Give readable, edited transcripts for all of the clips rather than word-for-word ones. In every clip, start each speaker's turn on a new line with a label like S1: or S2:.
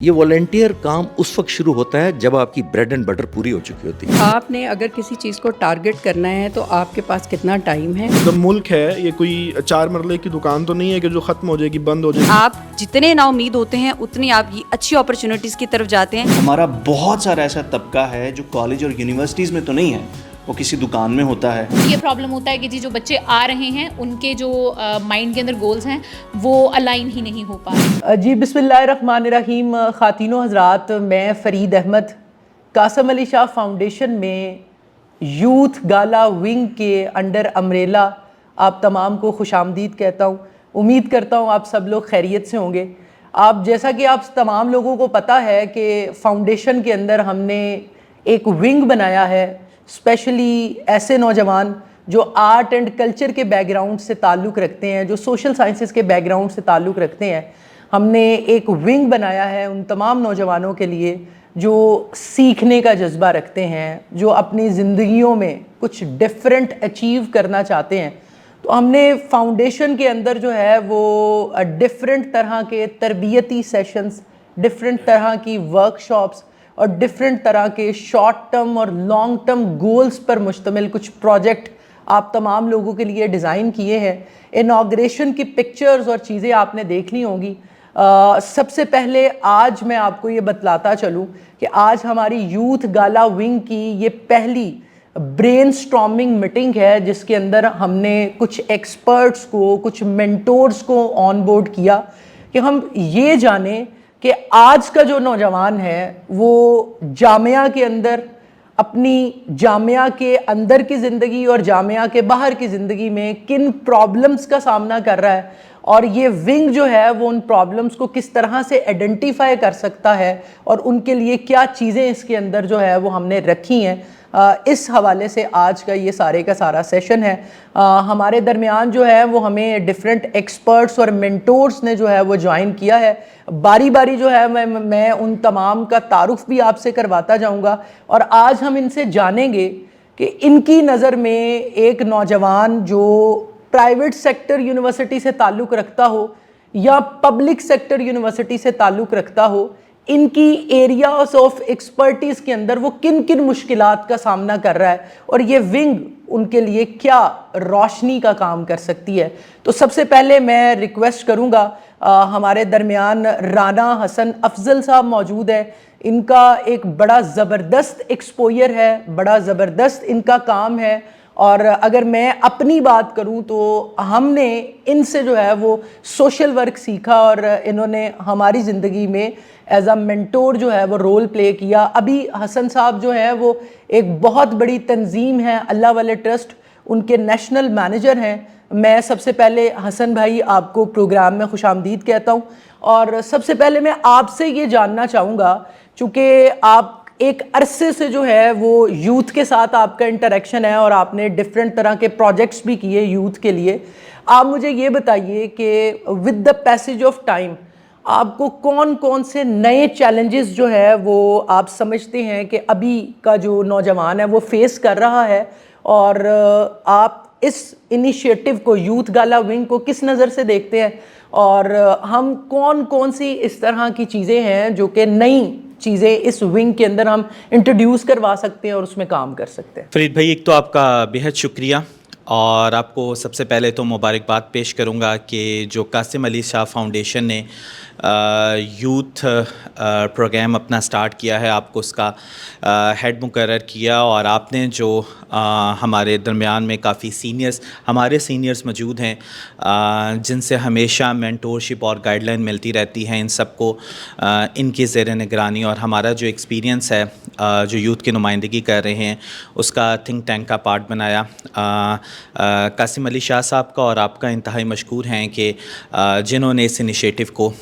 S1: یہ والنٹیئر کام اس وقت شروع ہوتا ہے جب آپ کی بریڈ اینڈ بٹر پوری ہو چکی ہوتی ہے۔
S2: آپ نے اگر کسی چیز کو ٹارگٹ کرنا ہے تو آپ کے پاس کتنا ٹائم ہے؟
S3: مطلب ملک ہے یہ کوئی 4 مرلے کی دکان تو نہیں ہے کہ جو ختم ہو جائے گی، بند ہو جائے گی۔
S4: آپ جتنے نا امید ہوتے ہیں اتنی آپ کی اچھی اپرچونٹیز کی طرف جاتے ہیں۔
S5: ہمارا بہت سارا ایسا طبقہ ہے جو کالج اور یونیورسٹیز میں تو نہیں ہے، وہ کسی دکان میں ہوتا ہے۔
S6: یہ پرابلم ہوتا ہے کہ جو بچے آ رہے ہیں ان کے جو مائنڈ کے اندر گولز ہیں وہ الائن ہی نہیں ہو پا رہے۔
S7: جی بسم اللہ الرحمن الرحیم۔ خواتین و حضرات، میں فرید احمد قاسم علی شاہ فاؤنڈیشن میں یوتھ گالا ونگ کے انڈر امبریلا آپ تمام کو خوش آمدید کہتا ہوں۔ امید کرتا ہوں آپ سب لوگ خیریت سے ہوں گے۔ آپ جیسا کہ آپ تمام لوگوں کو پتہ ہے کہ فاؤنڈیشن کے اندر ہم نے ایک ونگ بنایا ہے اسپیشلی ایسے نوجوان جو آرٹ اینڈ کلچر کے بیک گراؤنڈ سے تعلق رکھتے ہیں، جو سوشل سائنسز کے بیک گراؤنڈ سے تعلق رکھتے ہیں۔ ہم نے ایک ونگ بنایا ہے ان تمام نوجوانوں کے لیے جو سیکھنے کا جذبہ رکھتے ہیں، جو اپنی زندگیوں میں کچھ ڈیفرنٹ اچیو کرنا چاہتے ہیں۔ تو ہم نے فاؤنڈیشن کے اندر جو ہے وہ ڈیفرنٹ طرح کے تربیتی سیشنز، ڈیفرنٹ طرح کی ورکشاپس اور ڈیفرنٹ طرح کے شارٹ ٹرم اور لانگ ٹرم گولز پر مشتمل کچھ پروجیکٹ آپ تمام لوگوں کے لیے ڈیزائن کیے ہیں۔ انوگریشن کی پکچرز اور چیزیں آپ نے دیکھ لی ہوں گی۔ سب سے پہلے آج میں آپ کو یہ بتلاتا چلوں کہ آج ہماری یوتھ گالا ونگ کی یہ پہلی برین سٹارمنگ میٹنگ ہے جس کے اندر ہم نے کچھ ایکسپرٹس کو، کچھ مینٹورز کو آن بورڈ کیا کہ ہم یہ جانیں کہ آج کا جو نوجوان ہے وہ جامعہ کے اندر اپنی جامعہ کے اندر کی زندگی اور جامعہ کے باہر کی زندگی میں کن پرابلمز کا سامنا کر رہا ہے، اور یہ ونگ جو ہے وہ ان پرابلمز کو کس طرح سے آئیڈینٹیفائی کر سکتا ہے اور ان کے لیے کیا چیزیں اس کے اندر جو ہے وہ ہم نے رکھی ہیں۔ اس حوالے سے آج کا یہ سارے کا سارا سیشن ہے۔ ہمارے درمیان جو ہے وہ ہمیں ڈیفرنٹ ایکسپرٹس اور مینٹورز نے جو ہے وہ جوائن کیا ہے۔ باری باری جو ہے میں ان تمام کا تعارف بھی آپ سے کرواتا جاؤں گا، اور آج ہم ان سے جانیں گے کہ ان کی نظر میں ایک نوجوان جو پرائیویٹ سیکٹر یونیورسٹی سے تعلق رکھتا ہو یا پبلک سیکٹر یونیورسٹی سے تعلق رکھتا ہو، ان کی ایریاز آف ایکسپرٹیز کے اندر وہ کن کن مشکلات کا سامنا کر رہا ہے اور یہ ونگ ان کے لیے کیا روشنی کا کام کر سکتی ہے۔ تو سب سے پہلے میں ریکویسٹ کروں گا، ہمارے درمیان رانا حسن افضل صاحب موجود ہیں۔ ان کا ایک بڑا زبردست ایکسپوئر ہے، بڑا زبردست ان کا کام ہے، اور اگر میں اپنی بات کروں تو ہم نے ان سے جو ہے وہ سوشل ورک سیکھا اور انہوں نے ہماری زندگی میں ایز اے مینٹور جو ہے وہ رول پلے کیا۔ ابھی حسن صاحب جو ہے وہ ایک بہت بڑی تنظیم ہے اللہ والے ٹرسٹ، ان کے نیشنل مینیجر ہیں۔ میں سب سے پہلے حسن بھائی آپ کو پروگرام میں خوش آمدید کہتا ہوں، اور سب سے پہلے میں آپ سے یہ جاننا چاہوں گا، چونکہ آپ ایک عرصے سے جو ہے وہ یوتھ کے ساتھ آپ کا انٹریکشن ہے اور آپ نے ڈیفرنٹ طرح کے پروجیکٹس بھی کیے یوتھ کے لیے، آپ مجھے یہ بتائیے کہ with the passage of time آپ کو کون کون سے نئے چیلنجز جو ہے وہ آپ سمجھتے ہیں کہ ابھی کا جو نوجوان ہے وہ فیس کر رہا ہے، اور آپ اس انیشیٹو کو، یوتھ گالا ونگ کو کس نظر سے دیکھتے ہیں، اور ہم کون کون سی اس طرح کی چیزیں ہیں جو کہ نئی چیزیں اس ونگ کے اندر ہم انٹروڈیوس کروا سکتے ہیں اور اس میں کام کر سکتے ہیں۔
S8: فرید بھائی، ایک تو آپ کا بہت شکریہ، اور آپ کو سب سے پہلے تو مبارکباد پیش کروں گا کہ جو قاسم علی شاہ فاؤنڈیشن نے یوتھ پروگرام اپنا سٹارٹ کیا ہے، آپ کو اس کا ہیڈ مقرر کیا، اور آپ نے جو ہمارے درمیان میں کافی ہمارے سینئرز موجود ہیں جن سے ہمیشہ مینٹورشپ اور گائیڈ لائن ملتی رہتی ہے، ان سب کو ان کی زیر نگرانی اور ہمارا جو ایکسپیرینس ہے جو یوتھ کی نمائندگی کر رہے ہیں اس کا تھنک ٹینک کا پارٹ بنایا قاسم علی شاہ صاحب کا، اور آپ کا انتہائی مشکور ہیں کہ جنہوں نے اس انیشیٹو کو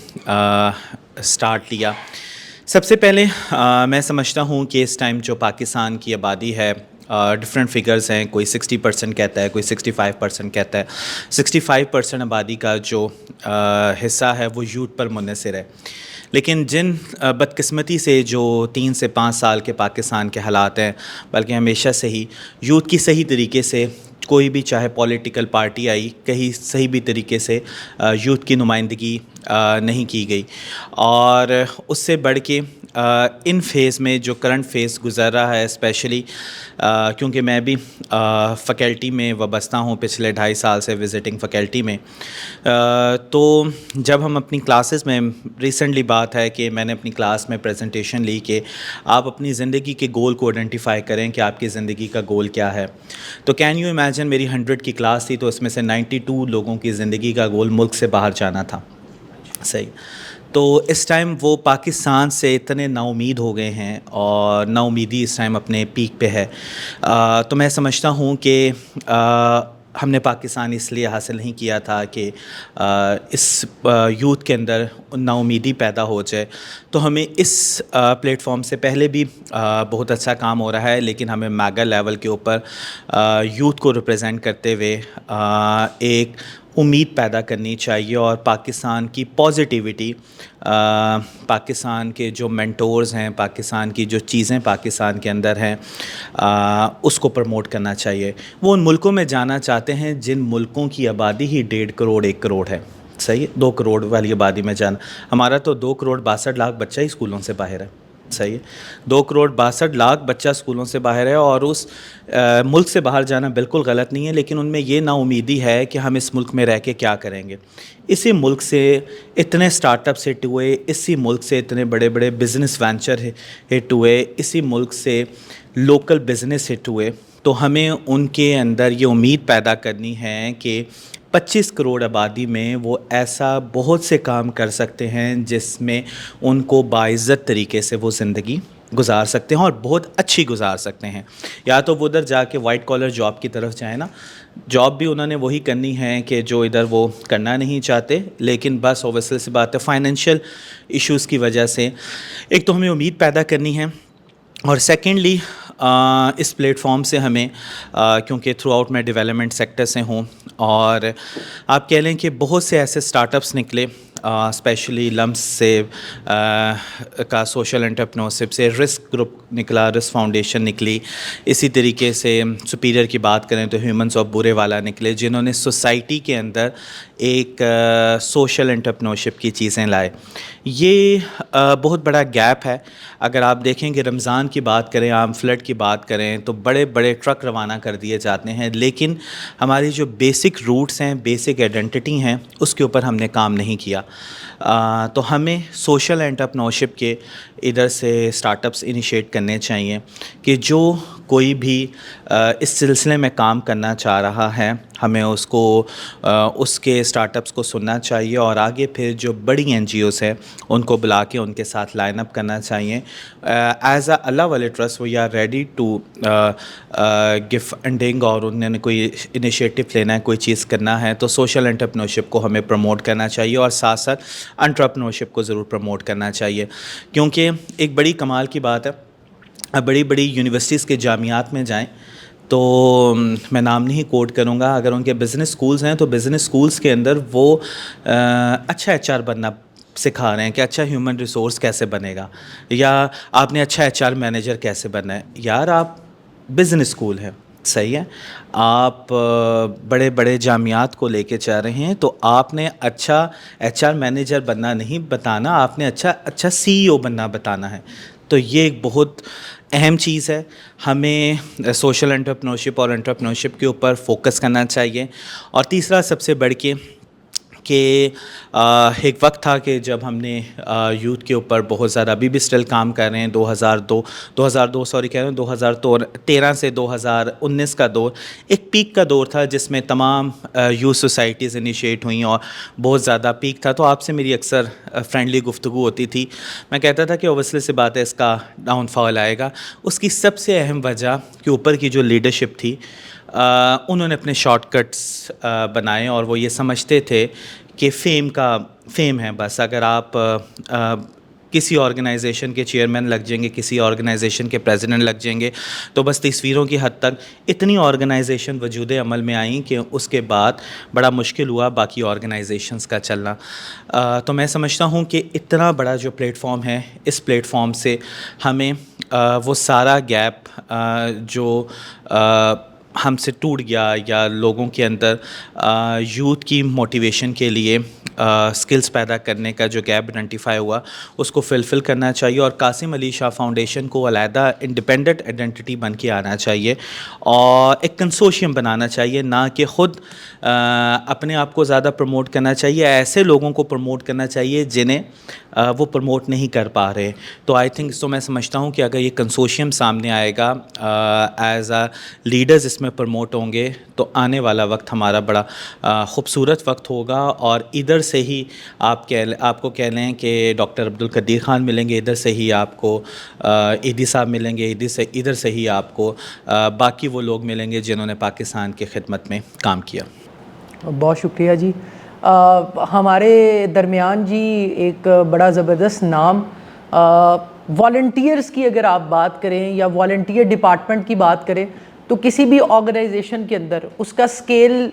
S8: سٹارٹ لیا۔ سب سے پہلے میں سمجھتا ہوں کہ اس ٹائم جو پاکستان کی آبادی ہے، ڈفرینٹ فگرز ہیں، کوئی 60% کہتا ہے، کوئی 65% کہتا ہے۔ 65% آبادی کا جو حصہ ہے وہ یوتھ پر منحصر ہے، لیکن جن بدقسمتی سے جو 3 سے 5 سال کے پاکستان کے حالات ہیں، بلکہ ہمیشہ سے ہی یوتھ کی صحیح طریقے سے کوئی بھی چاہے پولیٹیکل پارٹی آئی، کہیں صحیح بھی طریقے سے یوتھ کی نمائندگی نہیں کی گئی. اور اس سے بڑھ کے ان فیز میں جو کرنٹ فیز گزر رہا ہے اسپیشلی کیونکہ میں بھی فیکلٹی میں وابستہ ہوں پچھلے 2.5 سال سے وزٹنگ فیکلٹی میں, تو جب ہم اپنی کلاسز میں ریسنٹلی بات ہے کہ میں نے اپنی کلاس میں پریزنٹیشن لی کہ آپ اپنی زندگی کے گول کو آئیڈینٹیفائی کریں کہ آپ کی زندگی کا گول کیا ہے, تو کین یو امیجن میری 100 کی کلاس تھی تو اس میں سے 92 لوگوں کی زندگی کا گول ملک سے باہر جانا تھا. صحیح. تو اس ٹائم وہ پاکستان سے اتنے نا امید ہو گئے ہیں اور نا امیدی اس ٹائم اپنے پیک پہ ہے. تو میں سمجھتا ہوں کہ ہم نے پاکستان اس لیے حاصل نہیں کیا تھا کہ اس یوتھ کے اندر نا امیدی پیدا ہو جائے. تو ہمیں اس پلیٹ فارم سے پہلے بھی بہت اچھا کام ہو رہا ہے, لیکن ہمیں میگا لیول کے اوپر یوتھ کو ریپرزینٹ کرتے ہوئے ایک امید پیدا کرنی چاہیے اور پاکستان کی پازیٹیوٹی, پاکستان کے جو مینٹورز ہیں, پاکستان کی جو چیزیں پاکستان کے اندر ہیں اس کو پروموٹ کرنا چاہیے. وہ ان ملکوں میں جانا چاہتے ہیں جن ملکوں کی آبادی ہی 1.5 کروڑ 1 کروڑ ہے. صحیح. 2 کروڑ والی آبادی میں جانا, ہمارا تو 2 کروڑ 62 لاکھ بچہ ہی اسکولوں سے باہر ہے. صحیح ہے. 2 کروڑ 62 لاکھ بچہ اسکولوں سے باہر ہے اور اس ملک سے باہر جانا بالکل غلط نہیں ہے, لیکن ان میں یہ نا امیدی ہے کہ ہم اس ملک میں رہ کے کیا کریں گے. اسی ملک سے اتنے اسٹارٹ اپس ہٹ ہوئے, اسی ملک سے اتنے بڑے بڑے بزنس وینچر ہٹ ہوئے, اسی ملک سے لوکل بزنس ہٹ ہوئے. تو ہمیں ان کے اندر یہ امید پیدا کرنی ہے کہ 25 کروڑ آبادی میں وہ ایسا بہت سے کام کر سکتے ہیں جس میں ان کو باعزت طریقے سے وہ زندگی گزار سکتے ہیں اور بہت اچھی گزار سکتے ہیں. یا تو وہ ادھر جا کے وائٹ کالر جاب کی طرف جائیں نا, جاب بھی انہوں نے وہی کرنی ہے کہ جو ادھر وہ کرنا نہیں چاہتے, لیکن بس اوبویسلی سی بات ہے فائنینشیل ایشوز کی وجہ سے ایک تو ہمیں امید پیدا کرنی ہے, اور سیکنڈلی اس پلیٹ فارم سے ہمیں کیونکہ تھرو آؤٹ میں ڈیولپمنٹ سیکٹر سے ہوں اور آپ کہہ لیں کہ بہت سے ایسے اسٹارٹ اپس نکلے اسپیشلی لمس سے کا سوشل انٹرپرینورشپ سے, رسک گروپ نکلا, رسک فاؤنڈیشن نکلی, اسی طریقے سے سپیریئر کی بات کریں تو ہیومنز آف بورے والا نکلے, جنہوں نے سوسائٹی کے اندر ایک سوشل انٹرپرینورشپ کی چیزیں لائے. یہ بہت بڑا گیپ ہے. اگر آپ دیکھیں کہ رمضان کی بات کریں, عام فلڈ کی بات کریں تو بڑے بڑے ٹرک روانہ کر دیے جاتے ہیں, لیکن ہماری جو بیسک روٹس ہیں, بیسک آئیڈینٹی ہیں, اس کے اوپر ہم نے کام نہیں کیا. تو ہمیں سوشل انٹرپرینورشپ کے ادھر سے اسٹارٹ اپس انیشیٹ کرنے چاہیے کہ جو کوئی بھی اس سلسلے میں کام کرنا چاہ رہا ہے ہمیں اس کو اس کے اسٹارٹ اپس کو سننا چاہیے, اور آگے پھر جو بڑی NGOs ہیں ان کو بلا کے ان کے ساتھ لائن اپ کرنا چاہیے. ایز اے اللہ والے trust we are ready to give funding, اور انہوں نے کوئی انیشیٹو لینا ہے, کوئی چیز کرنا ہے تو سوشل انٹرپرینورشپ کو ہمیں پروموٹ کرنا چاہیے, اور ساتھ ساتھ انٹرپرینورشپ کو ضرور پروموٹ کرنا چاہیے. کیونکہ ایک بڑی کمال کی بات ہے, بڑی بڑی یونیورسٹیز کے جامعات میں جائیں تو میں نام نہیں کوٹ کروں گا, اگر ان کے بزنس سکولز ہیں تو بزنس سکولز کے اندر وہ اچھا HR بننا سکھا رہے ہیں کہ اچھا ہیومن ریسورس کیسے بنے گا, یا آپ نے اچھا HR مینیجر کیسے بننا ہے. یار آپ بزنس سکول ہیں, صحیح ہے, آپ بڑے بڑے جامعات کو لے کے چاہ رہے ہیں تو آپ نے اچھا HR مینیجر بننا نہیں بتانا, آپ نے اچھا CEO بننا بتانا ہے. تو یہ ایک بہت اہم چیز ہے. ہمیں سوشل انٹرپرینورشپ اور انٹرپرینورشپ کے اوپر فوکس کرنا چاہیے. اور تیسرا سب سے بڑھ کے کہ ایک وقت تھا کہ جب ہم نے یوتھ کے اوپر بہت زیادہ, ابھی بھی اسٹل کام کر رہے ہیں, 2013 سے 2019 کا دور ایک پیک کا دور تھا جس میں تمام یوتھ سوسائٹیز انیشیٹ ہوئیں اور بہت زیادہ پیک تھا. تو آپ سے میری اکثر فرینڈلی گفتگو ہوتی تھی, میں کہتا تھا کہ اوبویسلی سی بات ہے اس کا ڈاؤن فال آئے گا. اس کی سب سے اہم وجہ کہ اوپر کی جو لیڈرشپ تھی انہوں نے اپنے شارٹ کٹس بنائے, اور وہ یہ سمجھتے تھے کہ فیم ہے بس. اگر آپ کسی آرگنائزیشن کے چیئرمین لگ جائیں گے, کسی آرگنائزیشن کے پریزیڈنٹ لگ جائیں گے تو بس تصویروں کی حد تک اتنی آرگنائزیشن وجود عمل میں آئیں کہ اس کے بعد بڑا مشکل ہوا باقی آرگنائزیشنز کا چلنا. تو میں سمجھتا ہوں کہ اتنا بڑا جو پلیٹ فارم ہے, اس پلیٹ فارم سے ہمیں وہ سارا گیپ جو ہم سے ٹوٹ گیا, یا لوگوں کے اندر یوتھ کی موٹیویشن کے لیے سکلز پیدا کرنے کا جو گیپ آئیڈینٹیفائی ہوا اس کو فل کرنا چاہیے, اور قاسم علی شاہ فاؤنڈیشن کو علیحدہ انڈیپینڈنٹ آئیڈینٹی بن کے آنا چاہیے اور ایک کنسورشیم بنانا چاہیے, نہ کہ خود اپنے آپ کو زیادہ پروموٹ کرنا چاہیے. ایسے لوگوں کو پروموٹ کرنا چاہیے جنہیں وہ پروموٹ نہیں کر پا رہے. تو آئی تھنک تو میں سمجھتا ہوں کہ اگر یہ کنسورشیم سامنے آئے گا, ایز اے لیڈرز اس میں پروموٹ ہوں گے, تو آنے والا وقت ہمارا بڑا خوبصورت وقت ہوگا. اور ادھر سے ہی آپ کو کہہ لیں کہ ڈاکٹر عبدالقدیر خان ملیں گے, ادھر سے ہی آپ کو ایدی صاحب ملیں گے, ادھر سے ہی آپ کو باقی وہ لوگ ملیں گے جنہوں نے پاکستان کی خدمت میں کام کیا.
S7: بہت شکریہ جی. ہمارے درمیان جی ایک بڑا زبردست نام والنٹیئرز کی اگر آپ بات کریں یا والنٹیئر ڈپارٹمنٹ کی بات کریں, تو کسی بھی آرگنائزیشن کے اندر اس کا سکیل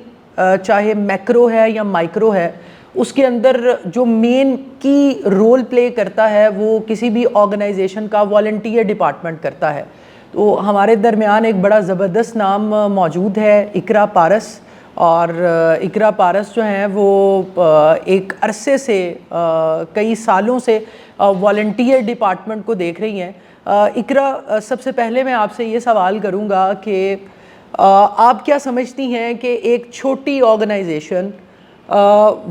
S7: چاہے میکرو ہے یا مائکرو ہے, اس کے اندر جو مین کی رول پلے کرتا ہے وہ کسی بھی آرگنائزیشن کا والنٹیئر ڈپارٹمنٹ کرتا ہے. تو ہمارے درمیان ایک بڑا زبردست نام موجود ہے, اقرا پارس. اور اقرا پارس جو ہیں وہ ایک عرصے سے کئی سالوں سے والنٹیئر ڈپارٹمنٹ کو دیکھ رہی ہیں. اقرا, سب سے پہلے میں آپ سے یہ سوال کروں گا کہ آپ کیا سمجھتی ہیں کہ ایک چھوٹی آرگنائزیشن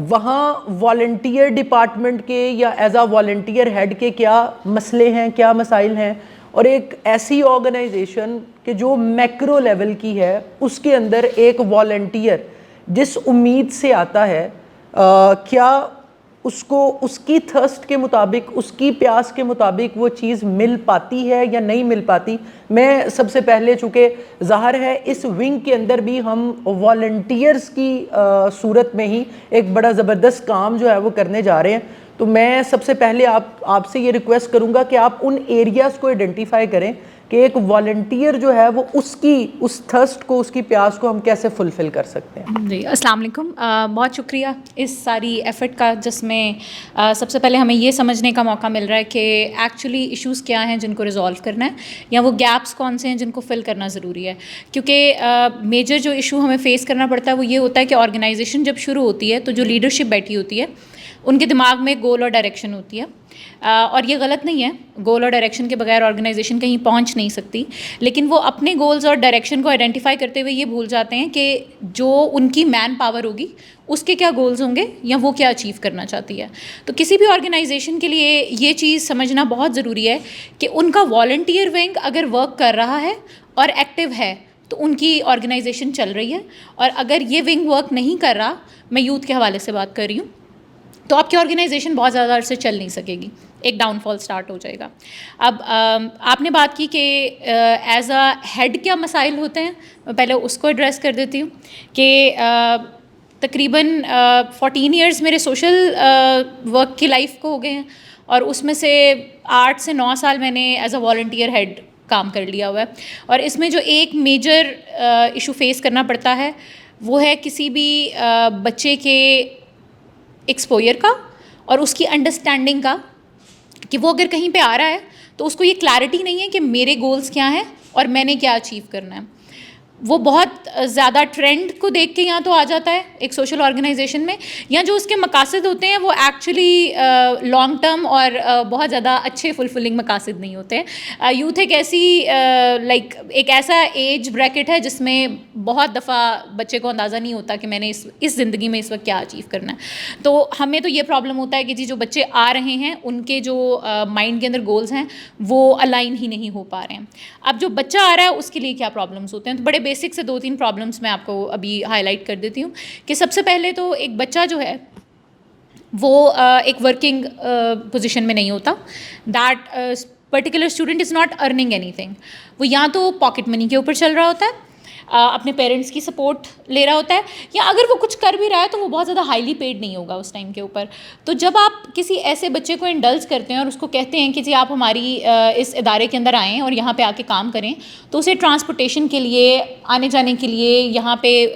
S7: وہاں والنٹیئر ڈپارٹمنٹ کے یا ایز اے والنٹیئر ہیڈ کے کیا مسئلے ہیں, کیا مسائل ہیں, اور ایک ایسی آرگنائزیشن کہ جو میکرو لیول کی ہے اس کے اندر ایک والنٹیئر جس امید سے آتا ہے, کیا اس کو اس کی تھرسٹ کے مطابق, اس کی پیاس کے مطابق وہ چیز مل پاتی ہے یا نہیں مل پاتی؟ میں سب سے پہلے, چونکہ ظاہر ہے اس ونگ کے اندر بھی ہم والنٹیئرز کی صورت میں ہی ایک بڑا زبردست کام جو ہے وہ کرنے جا رہے ہیں, تو میں سب سے پہلے آپ سے یہ ریکویسٹ کروں گا کہ آپ ان ایریاز کو آئیڈینٹیفائی کریں کہ ایک والنٹیئر جو ہے وہ اس تھرسٹ کو, اس کی پیاس کو ہم کیسے فلفل کر سکتے ہیں.
S6: جی السلام علیکم. بہت شکریہ اس ساری ایفرٹ کا, جس میں سب سے پہلے ہمیں یہ سمجھنے کا موقع مل رہا ہے کہ ایکچولی ایشوز کیا ہیں جن کو ریزالو کرنا ہے, یا وہ گیپس کون سے ہیں جن کو فل کرنا ضروری ہے. کیونکہ میجر جو ایشو ہمیں فیس کرنا پڑتا ہے وہ یہ ہوتا ہے کہ آرگنائزیشن جب شروع ہوتی ہے تو جو لیڈرشپ بیٹھی ہوتی ہے ان کے دماغ میں گول اور ڈائریکشن ہوتی ہے, اور یہ غلط نہیں ہے, گول اور ڈائریکشن کے بغیر آرگنائزیشن کہیں پہنچ نہیں سکتی. لیکن وہ اپنے گولز اور ڈائریکشن کو آئیڈینٹیفائی کرتے ہوئے یہ بھول جاتے ہیں کہ جو ان کی مین پاور ہوگی اس کے کیا گولز ہوں گے یا وہ کیا اچیو کرنا چاہتی ہے. تو کسی بھی آرگنائزیشن کے لیے یہ چیز سمجھنا بہت ضروری ہے کہ ان کا والنٹیئر ونگ اگر ورک کر رہا ہے اور ایکٹیو ہے تو ان کی آرگنائزیشن چل رہی ہے, اور اگر یہ ونگ ورک نہیں کر رہا, میں یوتھ کے حوالے سے بات کر رہی ہوں, تو آپ کی آرگنائزیشن بہت زیادہ عرصے چل نہیں سکے گی, ایک ڈاؤن فال سٹارٹ ہو جائے گا. اب آپ نے بات کی کہ ایز اے ہیڈ کیا مسائل ہوتے ہیں, میں پہلے اس کو ایڈریس کر دیتی ہوں کہ تقریباً 14 ایئرز میرے سوشل ورک کی لائف کو ہو گئے ہیں, اور اس میں سے 8 سے 9 سال میں نے ایز اے والنٹیئر ہیڈ کام کر لیا ہوا ہے. اور اس میں جو ایک میجر ایشو فیس کرنا پڑتا ہے وہ ہے کسی بھی بچے کے ایکسپوئر کا اور اس کی انڈرسٹینڈنگ کا, کہ وہ اگر کہیں پہ آ رہا ہے تو اس کو یہ کلیئرٹی نہیں ہے کہ میرے گولز کیا ہیں اور میں نے کیا اچیو کرنا ہے. وہ بہت زیادہ ٹرینڈ کو دیکھ کے یہاں تو آ جاتا ہے ایک سوشل آرگنائزیشن میں, یا جو اس کے مقاصد ہوتے ہیں وہ ایکچولی لانگ ٹرم اور بہت زیادہ اچھے فلفلنگ مقاصد نہیں ہوتے ہیں. یوتھ ایک ایسی ایک ایسا ایج بریکٹ ہے جس میں بہت دفعہ بچے کو اندازہ نہیں ہوتا کہ میں نے اس زندگی میں اس وقت کیا اچیو کرنا ہے. تو ہمیں تو یہ پرابلم ہوتا ہے کہ جی جو بچے آ رہے ہیں ان کے جو مائنڈ کے اندر گولز ہیں وہ الائن ہی نہیں ہو پا رہے ہیں. اب جو بچہ آ رہا ہے اس کے لیے کیا پرابلمس ہوتے ہیں, تو بڑے بیسک سے 2-3 پرابلمس میں آپ کو ابھی ہائی لائٹ کر دیتی ہوں. کہ سب سے پہلے تو ایک بچہ جو ہے وہ ایک ورکنگ پوزیشن میں نہیں ہوتا. That particular student is not earning any thing. وہ یا تو پاکٹ منی کے اوپر چل رہا ہوتا ہے, اپنے پیرنٹس کی سپورٹ لے رہا ہوتا ہے, یا اگر وہ کچھ کر بھی رہا ہے تو وہ بہت زیادہ ہائیلی پیڈ نہیں ہوگا اس ٹائم کے اوپر. تو جب آپ کسی ایسے بچے کو انڈلز کرتے ہیں اور اس کو کہتے ہیں کہ جی آپ ہماری اس ادارے کے اندر آئیں اور یہاں پہ آ کے کام کریں, تو اسے ٹرانسپورٹیشن کے لیے, آنے جانے کے لیے, یہاں پہ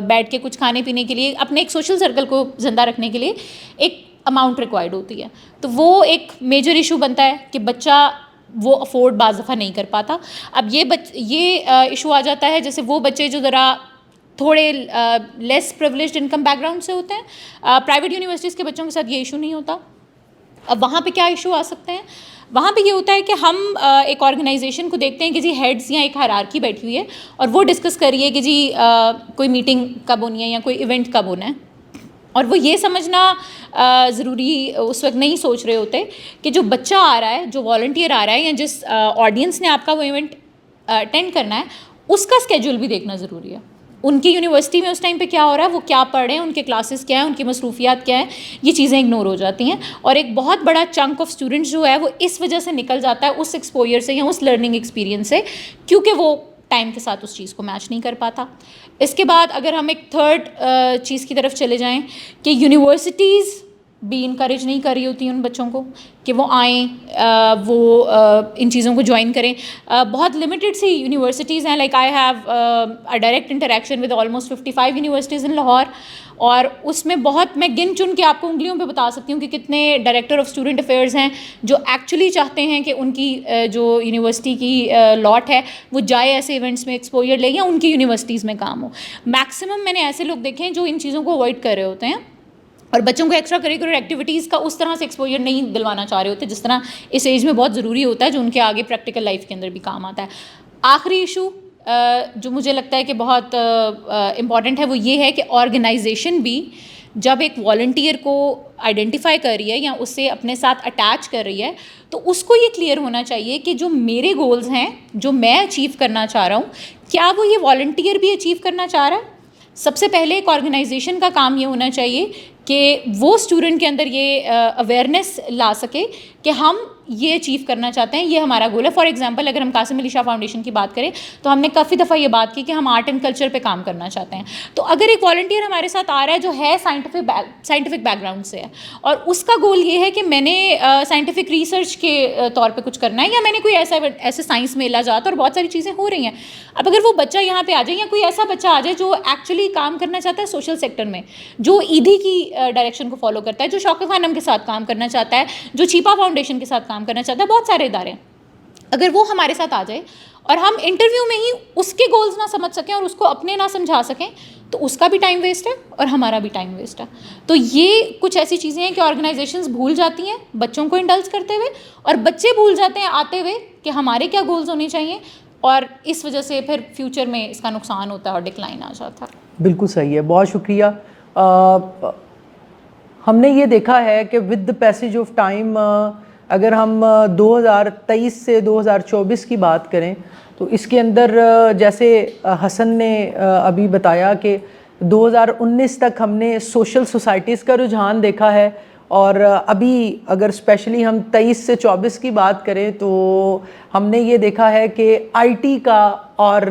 S6: بیٹھ کے کچھ کھانے پینے کے لیے, اپنے ایک سوشل سرکل کو زندہ رکھنے کے لیے ایک اماؤنٹ ریکوائرڈ ہوتی ہے. تو وہ ایک میجر ایشو بنتا ہے کہ بچہ وہ افورڈ بعض دفعہ نہیں کر پاتا. اب یہ ایشو آ جاتا ہے جیسے وہ بچے جو ذرا تھوڑے لیس پریولیجڈ انکم بیک گراؤنڈ سے ہوتے ہیں. پرائیویٹ یونیورسٹیز کے بچوں کے ساتھ یہ ایشو نہیں ہوتا. اب وہاں پہ کیا ایشو آ سکتے ہیں؟ وہاں پہ یہ ہوتا ہے کہ ہم ایک آرگنائزیشن کو دیکھتے ہیں کہ جی ہیڈز یا ایک ہائرارکی بیٹھی ہوئی ہے اور وہ ڈسکس کر رہی ہے کہ جی کوئی میٹنگ کب ہونی ہے یا کوئی ایونٹ کب ہونا ہے, اور وہ یہ سمجھنا ضروری اس وقت نہیں سوچ رہے ہوتے کہ جو بچہ آ رہا ہے, جو والنٹیئر آ رہا ہے, یا جس آڈینس نے آپ کا وہ ایونٹ اٹینڈ کرنا ہے, اس کا اسکیجول بھی دیکھنا ضروری ہے. ان کی یونیورسٹی میں اس ٹائم پہ کیا ہو رہا ہے, وہ کیا پڑھ رہے ہیں, ان کے کلاسز کیا ہیں, ان کی مصروفیات کیا ہیں, یہ چیزیں اگنور ہو جاتی ہیں. اور ایک بہت بڑا چنک آف اسٹوڈنٹس جو ہے وہ اس وجہ سے نکل جاتا ہے اس ایکسپوئر سے یا اس لرننگ ایکسپیرینس سے, کیونکہ وہ ٹائم کے ساتھ اس چیز کو میچ نہیں کر پاتا. اس کے بعد اگر ہم ایک تھرڈ چیز کی طرف چلے جائیں کہ یونیورسٹیز بھی انکریج نہیں کر رہی ہوتی ہیں ان بچوں کو کہ وہ آئیں, وہ ان چیزوں کو جوائن کریں. بہت لمیٹڈ سی یونیورسٹیز ہیں, like I have a direct interaction with almost 55 universities ان لاہور, اور اس میں بہت, میں گن چن کے آپ کو انگلیوں پہ بتا سکتی ہوں کہ کتنے ڈائریکٹر آف اسٹوڈنٹ افیئرز ہیں جو ایکچولی چاہتے ہیں کہ ان کی جو یونیورسٹی کی لاٹ ہے وہ جائے ایسے ایونٹس میں ایکسپوئر لے یا ان کی یونیورسٹیز میں کام ہو. میکسیمم میں نے ایسے لوگ دیکھے ہیں جو ان چیزوں کو اوائڈ کر رہے ہوتے ہیں اور بچوں کو ایکسٹرا کریکولر ایکٹیویٹیز کا اس طرح سے ایکسپوئر نہیں دلوانا چاہ رہے ہوتے جس طرح اس ایج میں بہت ضروری ہوتا ہے, جو ان کے آگے پریکٹیکل لائف کے اندر بھی کام آتا ہے. آخری ایشو جو مجھے لگتا ہے کہ بہت امپورٹنٹ ہے وہ یہ ہے کہ آرگنائزیشن بھی جب ایک والنٹیئر کو آئیڈینٹیفائی کر رہی ہے یا اسے اپنے ساتھ اٹیچ کر رہی ہے تو اس کو یہ کلیئر ہونا چاہیے کہ جو میرے گولز ہیں, جو میں اچیو کرنا چاہ رہا ہوں, کیا وہ یہ والنٹیئر بھی اچیو کرنا چاہ رہا ہے. سب سے پہلے ایک آرگنائزیشن کا کام یہ ہونا چاہیے کہ وہ اسٹوڈنٹ کے اندر یہ اویئرنیس لا سکے کہ ہم یہ اچیو کرنا چاہتے ہیں, یہ ہمارا گول ہے. فار ایگزامپل اگر ہم قاسم علی شاہ فاؤنڈیشن کی بات کریں تو ہم نے کافی دفعہ یہ بات کی کہ ہم آرٹ اینڈ کلچر پہ کام کرنا چاہتے ہیں. تو اگر ایک والنٹیئر ہمارے ساتھ آ رہا ہے جو ہے سائنٹیفک بیک گراؤنڈ سے ہے اور اس کا گول یہ ہے کہ میں نے سائنٹیفک ریسرچ کے طور پہ کچھ کرنا ہے یا میں نے کوئی ایسے سائنس میں جاتا اور بہت ساری چیزیں ہو رہی ہیں. اب اگر وہ بچہ یہاں پہ آ جائے یا کوئی ایسا بچہ آ جائے جو ایکچولی کام کرنا چاہتا ہے سوشل سیکٹر میں, جو ایدھی کی ڈائریکشن کو فالو کرتا ہے, جو شوکت خانم کے ساتھ کام کرنا چاہتا ہے, جو چھیپا فاؤنڈیشن کے ساتھ کام کرنا چاہتا ہے, بہت سارے ادارے ہیں, اگر وہ ہمارے ساتھ آ جائے اور ہم انٹرویو میں ہی اس کے گولز نہ سمجھ سکیں اور اس کو اپنے نہ سمجھا سکیں تو اس کا بھی ٹائم ویسٹ ہے اور ہمارا بھی ٹائم ویسٹ ہے. تو یہ کچھ ایسی چیزیں ہیں کہ آرگنائزیشنز بھول جاتی ہیں بچوں کو انڈلز کرتے ہوئے, اور بچے بھول جاتے ہیں آتے ہوئے کہ ہمارے کیا گولز ہونے چاہیے, اور اس وجہ سے پھر فیوچر میں اس کا نقصان ہوتا ہے اور ڈکلائن آ جاتا ہے.
S7: بالکل صحیح ہے, بہت شکریہ. ہم نے یہ دیکھا ہے کہ with the passage of time اگر ہم 2023 سے 2024 کی بات کریں تو اس کے اندر جیسے حسن نے ابھی بتایا کہ 2019 تک ہم نے سوشل سوسائٹیز کا رجحان دیکھا ہے, اور ابھی اگر اسپیشلی ہم 23 سے 24 کی بات کریں تو ہم نے یہ دیکھا ہے کہ آئی ٹی کا اور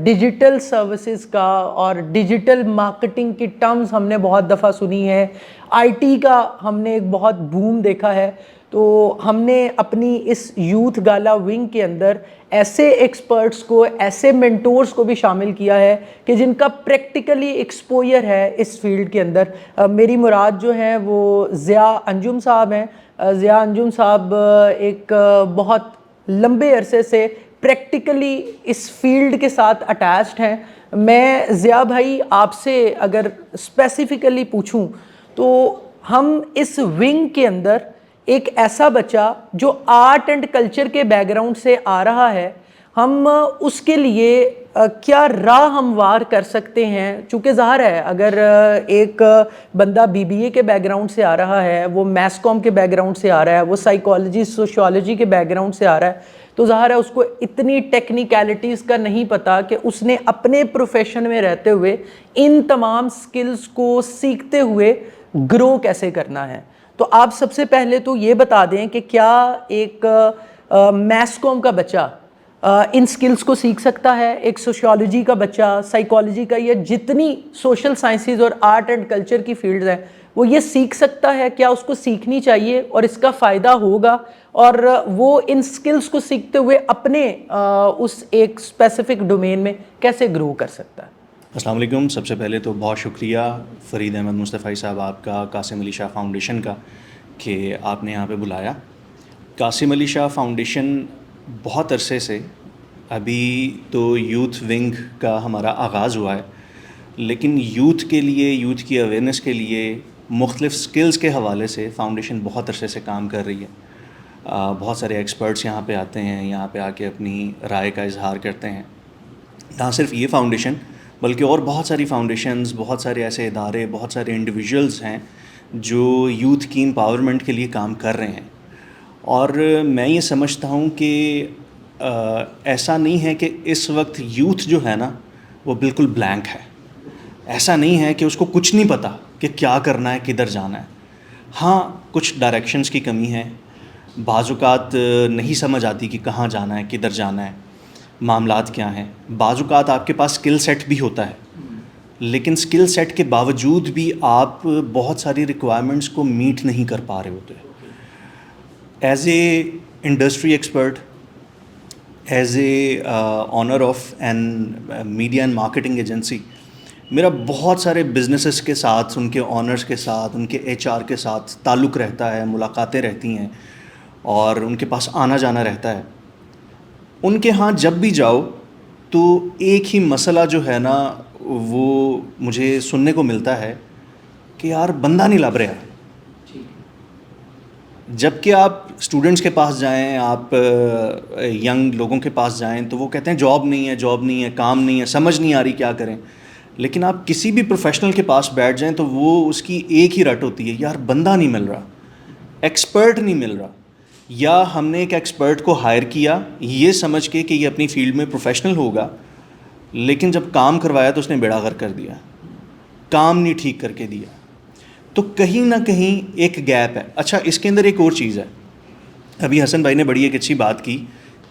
S7: ڈیجیٹل سروسز کا اور ڈیجیٹل مارکیٹنگ کی ٹرمز ہم نے بہت دفعہ سنی ہے. آئی ٹی کا ہم نے ایک بہت بوم دیکھا ہے. تو ہم نے اپنی اس یوتھ گالا ونگ کے اندر ایسے ایکسپرٹس کو, ایسے مینٹورز کو بھی شامل کیا ہے کہ جن کا پریکٹیکلی ایکسپوئر ہے اس فیلڈ کے اندر. میری مراد جو ہیں وہ ضیاء انجم صاحب ہیں. ضیاء انجم صاحب ایک بہت لمبے عرصے سے پریکٹیکلی اس فیلڈ کے ساتھ اٹیچڈ ہیں. میں ضیاء بھائی آپ سے اگر اسپیسیفکلی پوچھوں تو ہم اس ونگ کے اندر ایک ایسا بچہ جو آرٹ اینڈ کلچر کے بیک گراؤنڈ سے آ رہا ہے, ہم اس کے لیے کیا راہ ہموار کر سکتے ہیں؟ چونکہ ظاہر ہے اگر ایک بندہ BBA کے بیک گراؤنڈ سے آ رہا ہے, وہ میس کام کے بیک گراؤنڈ سے آ رہا ہے, وہ سائیکالوجی سوشیالوجی کے بیک گراؤنڈ سے آ رہا ہے, تو ظاہر ہے اس کو اتنی ٹیکنیکلٹیز کا نہیں پتہ کہ اس نے اپنے پروفیشن میں رہتے ہوئے ان تمام سکلز کو سیکھتے ہوئے گرو کیسے کرنا ہے. تو آپ سب سے پہلے تو یہ بتا دیں کہ کیا ایک میس کام کا بچہ ان سکلز کو سیکھ سکتا ہے, ایک سوشیالوجی کا بچہ, سائیکالوجی کا, یا جتنی سوشل سائنسز اور آرٹ اینڈ کلچر کی فیلڈز ہیں وہ یہ سیکھ سکتا ہے؟ کیا اس کو سیکھنی چاہیے اور اس کا فائدہ ہوگا, اور وہ ان سکلز کو سیکھتے ہوئے اپنے اس ایک اسپیسیفک ڈومین میں کیسے گرو کر سکتا ہے؟
S5: السلام علیکم. سب سے پہلے تو بہت شکریہ فرید احمد مصطفی صاحب آپ کا, قاسم علی شاہ فاؤنڈیشن کا, کہ آپ نے یہاں پہ بلایا. قاسم علی شاہ فاؤنڈیشن بہت عرصے سے, ابھی تو یوتھ ونگ کا ہمارا آغاز ہوا ہے, لیکن یوتھ کے لیے، یوتھ کی اویئرنیس کے لیے مختلف سکلز کے حوالے سے فاؤنڈیشن بہت عرصے سے کام کر رہی ہے. بہت سارے ایکسپرٹس یہاں پہ آتے ہیں، یہاں پہ آ کے اپنی رائے کا اظہار کرتے ہیں. نہ صرف یہ فاؤنڈیشن بلکہ اور بہت ساری فاؤنڈیشنز، بہت سارے ایسے ادارے، بہت سارے انڈیویژولز ہیں جو یوتھ کی امپاورمنٹ کے لیے کام کر رہے ہیں. اور میں یہ سمجھتا ہوں کہ ایسا نہیں ہے کہ اس وقت یوتھ جو ہے نا وہ بالکل بلینک ہے. ایسا نہیں ہے کہ اس کو کچھ نہیں پتہ کہ کیا کرنا ہے، کدھر جانا ہے. ہاں کچھ ڈائریکشنز کی کمی ہے، بعض اوقات نہیں سمجھ آتی کہ کہاں جانا ہے، کدھر جانا ہے، معاملات کیا ہیں. بعض اوقات آپ کے پاس اسکل سیٹ بھی ہوتا ہے، لیکن اسکل سیٹ کے باوجود بھی آپ بہت ساری ریکوائرمنٹس کو میٹ نہیں کر پا رہے ہوتے. As a industry expert, as a owner of an media and marketing agency, میرا بہت سارے بزنسز کے ساتھ، ان کے آنرز کے ساتھ، ان کے ایچ آر کے ساتھ تعلق رہتا ہے، ملاقاتیں رہتی ہیں اور ان کے پاس آنا جانا رہتا ہے. ان کے ہاں جب بھی جاؤ تو ایک ہی مسئلہ جو ہے نا وہ مجھے سننے کو ملتا ہے کہ یار بندہ نہیں لب رہا. جب کہ آپ اسٹوڈنٹس کے پاس جائیں، آپ ینگ لوگوں کے پاس جائیں تو وہ کہتے ہیں جاب نہیں ہے، جاب نہیں ہے، کام نہیں ہے، سمجھ نہیں آ رہی کیا کریں. لیکن آپ کسی بھی پروفیشنل کے پاس بیٹھ جائیں تو وہ اس کی ایک ہی رٹ ہوتی ہے، یار بندہ نہیں مل رہا، ایکسپرٹ نہیں مل رہا. یا ہم نے ایک ایکسپرٹ کو ہائر کیا یہ سمجھ کے کہ یہ اپنی فیلڈ میں پروفیشنل ہوگا، لیکن جب کام کروایا تو اس نے بیڑا غرق کر دیا، کام نہیں ٹھیک کر کے دیا. تو کہیں نہ کہیں ایک گیپ ہے. اچھا اس کے اندر ایک اور چیز ہے، ابھی حسن بھائی نے بڑی ایک اچھی بات کی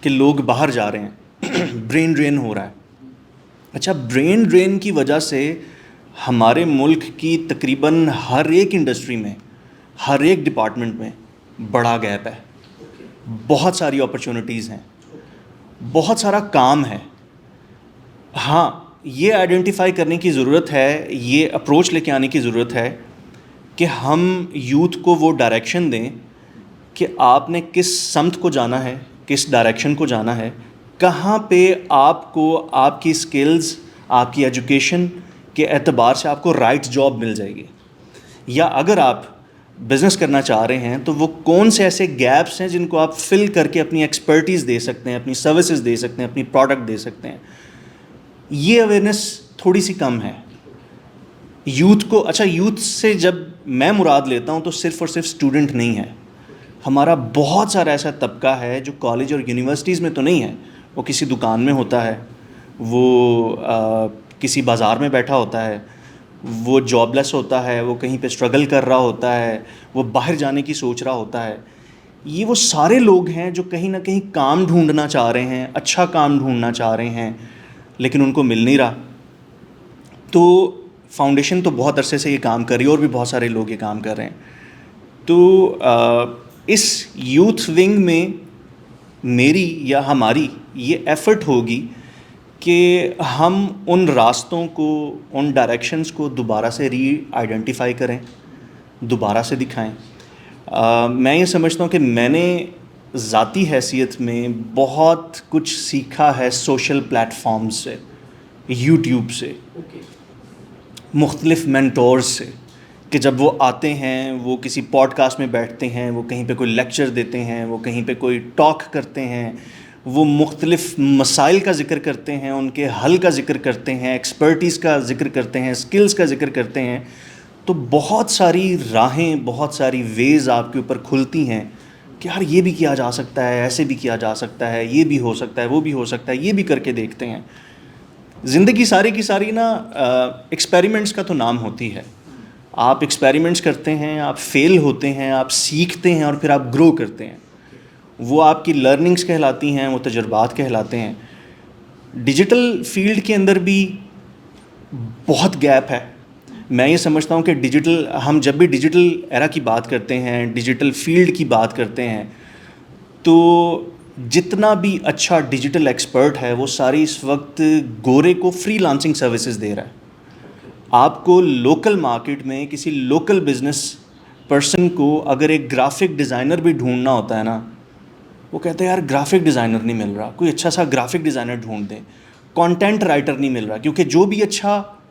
S5: کہ لوگ باہر جا رہے ہیں، برین ڈرین ہو رہا ہے. اچھا برین ڈرین کی وجہ سے ہمارے ملک کی تقریباً ہر ایک انڈسٹری میں، ہر ایک ڈپارٹمنٹ میں بڑا گیپ ہے. بہت ساری اپرچونٹیز ہیں، بہت سارا کام ہے. ہاں یہ آئیڈینٹیفائی کرنے کی ضرورت ہے، یہ اپروچ لے کے آنے کی ضرورت ہے کہ ہم یوتھ کو وہ ڈائریکشن دیں کہ آپ نے کس سمت کو جانا ہے، کس ڈائریکشن کو جانا ہے، کہاں پہ آپ کو آپ کی سکلز، آپ کی ایجوکیشن کے اعتبار سے آپ کو رائٹ جاب مل جائے گی. یا اگر آپ بزنس کرنا چاہ رہے ہیں تو وہ کون سے ایسے گیپس ہیں جن کو آپ فل کر کے اپنی ایکسپرٹیز دے سکتے ہیں، اپنی سروسز دے سکتے ہیں، اپنی پروڈکٹ دے سکتے ہیں. یہ اویئرنیس تھوڑی سی کم ہے یوتھ کو. اچھا یوتھ سے جب میں مراد لیتا ہوں تو صرف اور صرف اسٹوڈنٹ نہیں ہے، ہمارا بہت سارا ایسا طبقہ ہے جو کالج اور یونیورسٹیز میں تو نہیں ہے، وہ کسی دکان میں ہوتا ہے، وہ کسی بازار میں بیٹھا ہوتا ہے، وہ جاب لیس ہوتا ہے، وہ کہیں پہ اسٹرگل کر رہا ہوتا ہے، وہ باہر جانے کی سوچ رہا ہوتا ہے. یہ وہ سارے لوگ ہیں جو کہیں نہ کہیں کام ڈھونڈنا چاہ رہے ہیں، اچھا کام ڈھونڈنا چاہ رہے ہیں، لیکن ان کو مل نہیں رہا. تو فاؤنڈیشن تو بہت عرصے سے یہ کام کر رہی ہے اور بھی بہت سارے لوگ یہ کام کر رہے ہیں. تو اس یوتھ ونگ میں میری یا ہماری یہ ایفرٹ ہوگی کہ ہم ان راستوں کو، ان ڈائریکشنز کو دوبارہ سے ری آئیڈینٹیفائی کریں، دوبارہ سے دکھائیں. میں یہ سمجھتا ہوں کہ میں نے ذاتی حیثیت میں بہت کچھ سیکھا ہے سوشل پلیٹ فارمز سے، یوٹیوب سے، مختلف مینٹورز سے، کہ جب وہ آتے ہیں، وہ کسی پوڈ کاسٹ میں بیٹھتے ہیں، وہ کہیں پہ کوئی لیکچر دیتے ہیں، وہ کہیں پہ کوئی ٹاک کرتے ہیں، وہ مختلف مسائل کا ذکر کرتے ہیں، ان کے حل کا ذکر کرتے ہیں، ایکسپرٹیز کا ذکر کرتے ہیں، سکلز کا ذکر کرتے ہیں. تو بہت ساری راہیں، بہت ساری ویز آپ کے اوپر کھلتی ہیں کہ یار یہ بھی کیا جا سکتا ہے، ایسے بھی کیا جا سکتا ہے، یہ بھی ہو سکتا ہے، وہ بھی ہو سکتا ہے، یہ بھی کر کے دیکھتے ہیں. زندگی ساری کی ساری نا ایکسپیریمنٹس کا تو نام ہوتی ہے. آپ ایکسپیریمنٹس کرتے ہیں، آپ فیل ہوتے ہیں، آپ سیکھتے ہیں اور پھر آپ گرو کرتے ہیں. وہ آپ کی لرننگز کہلاتی ہیں، وہ تجربات کہلاتے ہیں. ڈیجیٹل فیلڈ کے اندر بھی بہت گیپ ہے. میں یہ سمجھتا ہوں کہ ہم جب بھی ڈیجیٹل ایرا کی بات کرتے ہیں، ڈیجیٹل فیلڈ کی بات کرتے ہیں، تو جتنا بھی اچھا ڈیجیٹل ایکسپرٹ ہے وہ ساری اس وقت گورے کو فری لانسنگ سروسز دے رہا ہے. آپ کو لوکل مارکیٹ میں کسی لوکل بزنس پرسن کو اگر ایک گرافک ڈیزائنر بھی ڈھونڈنا ہوتا ہے نا، وہ کہتے ہیں یار گرافک ڈیزائنر نہیں مل رہا، کوئی اچھا سا گرافک ڈیزائنر ڈھونڈ دیں. کانٹینٹ رائٹر نہیں مل رہا، کیونکہ جو بھی اچھا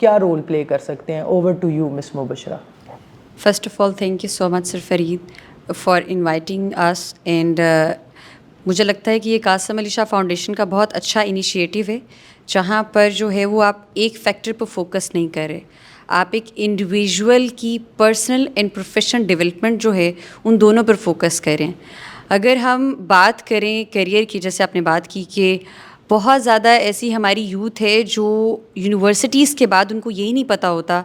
S7: کیا رول پلے کر سکتے ہیں؟ Over to you miss Mubashira.
S4: First of all, thank you so much, Sir Fareed, for inviting us. And مجھے لگتا ہے کہ یہ قاسم علی شاہ فاؤنڈیشن کا بہت اچھا انیشیٹو ہے, جہاں پر جو ہے وہ آپ ایک فیکٹر پر فوکس نہیں کر رہے, آپ ایک انڈیویژول کی پرسنل اینڈ پروفیشنل ڈیولپمنٹ جو ہے ان دونوں پر فوکس کریں. اگر ہم بات کریں کیریئر کی, جیسے آپ نے بات کی کہ بہت زیادہ ایسی ہماری یوتھ ہے جو یونیورسٹیز کے بعد ان کو یہی نہیں پتہ ہوتا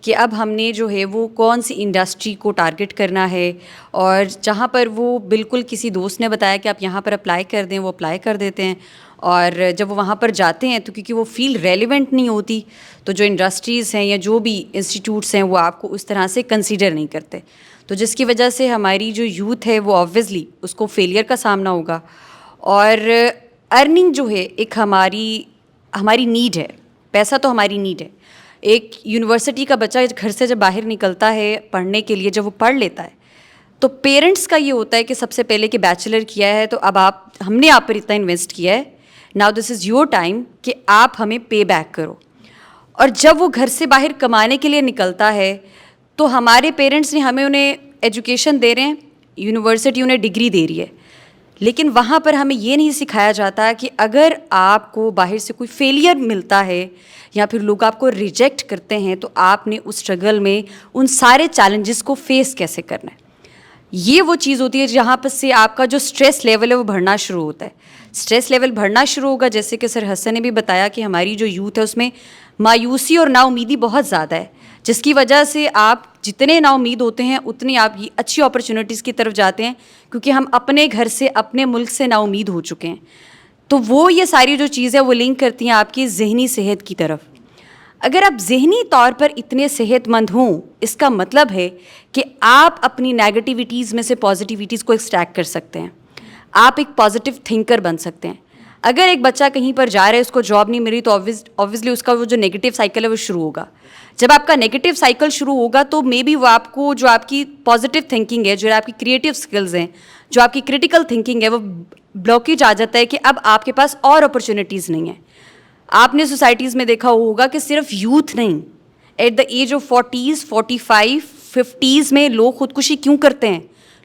S4: کہ اب ہم نے جو ہے وہ کون سی انڈسٹری کو ٹارگٹ کرنا ہے, اور جہاں پر وہ بالکل کسی دوست نے بتایا کہ آپ یہاں پر اپلائی کر دیں, وہ اپلائی کر دیتے ہیں, اور جب وہ وہاں پر جاتے ہیں تو کیونکہ وہ فیلڈ ریلیونٹ نہیں ہوتی تو جو انڈسٹریز ہیں یا جو بھی انسٹیٹیوٹس ہیں وہ آپ کو اس طرح سے کنسیڈر نہیں کرتے, تو جس کی وجہ سے ہماری جو یوتھ ہے وہ آبویسلی اس کو فیلئر کا سامنا ہوگا. اور ارننگ جو ہے ایک ہماری نیڈ ہے, پیسہ تو ہماری نیڈ ہے. ایک یونیورسٹی کا بچہ گھر سے جب باہر نکلتا ہے پڑھنے کے لیے, جب وہ پڑھ لیتا ہے تو پیرنٹس کا یہ ہوتا ہے کہ سب سے پہلے کہ بیچلر کیا ہے تو اب ہم نے آپ پر اتنا انویسٹ کیا ہے, now this is your time کہ آپ ہمیں پے بیک کرو. اور جب وہ گھر سے باہر کمانے کے لیے نکلتا ہے تو ہمارے پیرنٹس نے ہمیں انہیں ایجوکیشن دے رہے ہیں, یونیورسٹی انہیں ڈگری دے رہی ہے, لیکن وہاں پر ہمیں یہ نہیں سکھایا جاتا کہ اگر آپ کو باہر سے کوئی فیلئر ملتا ہے یا پھر لوگ آپ کو ریجیکٹ کرتے ہیں تو آپ نے اس اسٹرگل میں ان سارے چیلنجز کو فیس کیسے کرنا ہے. یہ وہ چیز ہوتی ہے جہاں پر سے آپ کا جو اسٹریس لیول ہے وہ بڑھنا شروع ہوتا ہے. اسٹریس لیول بڑھنا شروع ہوگا, جیسے کہ سر حسن نے بھی بتایا کہ ہماری جو یوتھ ہے اس میں مایوسی اور نا امیدی بہت زیادہ ہے, جس کی وجہ سے آپ جتنے نا امید ہوتے ہیں اتنی آپ یہ اچھی اپرچونیٹیز کی طرف جاتے ہیں, کیونکہ ہم اپنے گھر سے اپنے ملک سے نا امید ہو چکے ہیں. تو وہ یہ ساری جو چیزیں وہ لنک کرتی ہیں آپ کی ذہنی صحت کی طرف. اگر آپ ذہنی طور پر اتنے صحت مند ہوں, اس کا مطلب ہے کہ آپ اپنی نیگیٹیوٹیز میں سے پازیٹیوٹیز کو ایکسٹریکٹ کر سکتے ہیں, آپ ایک پازیٹیو تھنکر بن سکتے ہیں. اگر ایک بچہ کہیں پر جا رہا ہے, اس کو جاب نہیں ملی, تو آبویسلی اس کا وہ جو نیگیٹیو سائیکل ہے وہ شروع ہوگا. جب آپ کا نیگیٹیو سائیکل شروع ہوگا تو مے بی وہ آپ کو جو آپ کی پازیٹیو تھنکنگ ہے, جو آپ کی کریٹیو سکلز ہیں, جو آپ کی کریٹیکل تھنکنگ ہے, وہ بلاکیج آ جاتا ہے کہ اب آپ کے پاس اور اپرچونیٹیز نہیں ہیں. آپ نے سوسائٹیز میں دیکھا ہوگا کہ صرف یوتھ نہیں, at the age of 40s 45 50s میں لوگ خودکشی کیوں کرتے ہیں؟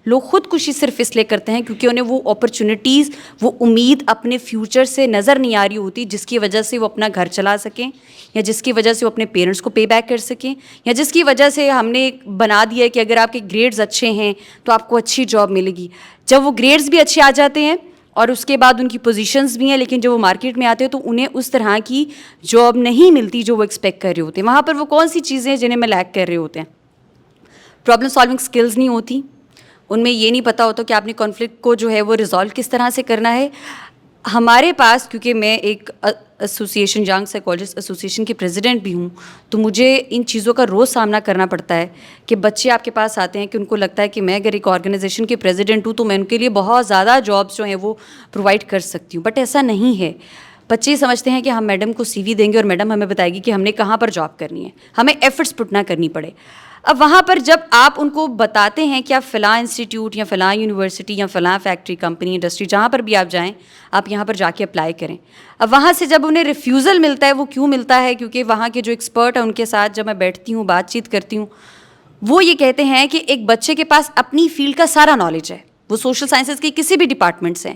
S4: لوگ خودکشی صرف اس لیے کرتے ہیں کیونکہ انہیں وہ اپرچونیٹیز, وہ امید اپنے فیوچر سے نظر نہیں آ رہی ہوتی, جس کی وجہ سے وہ اپنا گھر چلا سکیں, یا جس کی وجہ سے وہ اپنے پیرنٹس کو پے بیک کر سکیں, یا جس کی وجہ سے ہم نے بنا دیا ہے کہ اگر آپ کے گریڈز اچھے ہیں تو آپ کو اچھی جاب ملے گی. جب وہ گریڈز بھی اچھے آ جاتے ہیں اور اس کے بعد ان کی پوزیشنز بھی ہیں, لیکن جب وہ مارکیٹ میں آتے ہیں تو انہیں اس طرح کی جاب نہیں ملتی جو وہ ایکسپیکٹ کر رہے ہوتے ہیں. وہاں پر وہ کون سی چیزیں ہیں جنہیں میں لیک کر رہے ہوتے ہیں؟ پرابلم سالونگ سکلز نہیں ہوتی, ان میں یہ نہیں پتہ ہوتا کہ آپ نے کانفلکٹ کو جو ہے وہ ریزالو کس طرح سے کرنا ہے. ہمارے پاس, کیونکہ میں ایک ایسوسیشن ینگ سائیکالوجسٹ ایسوسیشن کی پریزیڈنٹ بھی ہوں, تو مجھے ان چیزوں کا روز سامنا کرنا پڑتا ہے کہ بچے آپ کے پاس آتے ہیں کہ ان کو لگتا ہے کہ میں اگر ایک آرگنائزیشن کی پریزیڈنٹ ہوں تو میں ان کے لیے بہت زیادہ جابس جو ہیں وہ پرووائڈ کر سکتی ہوں, بٹ ایسا نہیں ہے. بچے سمجھتے ہیں کہ ہم میڈم کو سی وی دیں گے اور میڈم ہمیں بتائے گی کہ ہم نے کہاں پر جاب کرنی ہے, ہمیں ایفرٹس پٹ نہ کرنی پڑے. اب وہاں پر جب آپ ان کو بتاتے ہیں کہ آپ فلاں انسٹیٹیوٹ یا فلاں یونیورسٹی یا فلاں فیکٹری, کمپنی, انڈسٹری, جہاں پر بھی آپ جائیں, آپ یہاں پر جا کے اپلائی کریں. اب وہاں سے جب انہیں ریفیوزل ملتا ہے, وہ کیوں ملتا ہے؟ کیونکہ وہاں کے جو ایکسپرٹ ہیں ان کے ساتھ جب میں بیٹھتی ہوں, بات چیت کرتی ہوں, وہ یہ کہتے ہیں کہ ایک بچے کے پاس اپنی فیلڈ کا سارا نالج ہے, وہ سوشل سائنسز کے کسی بھی ڈپارٹمنٹس ہیں,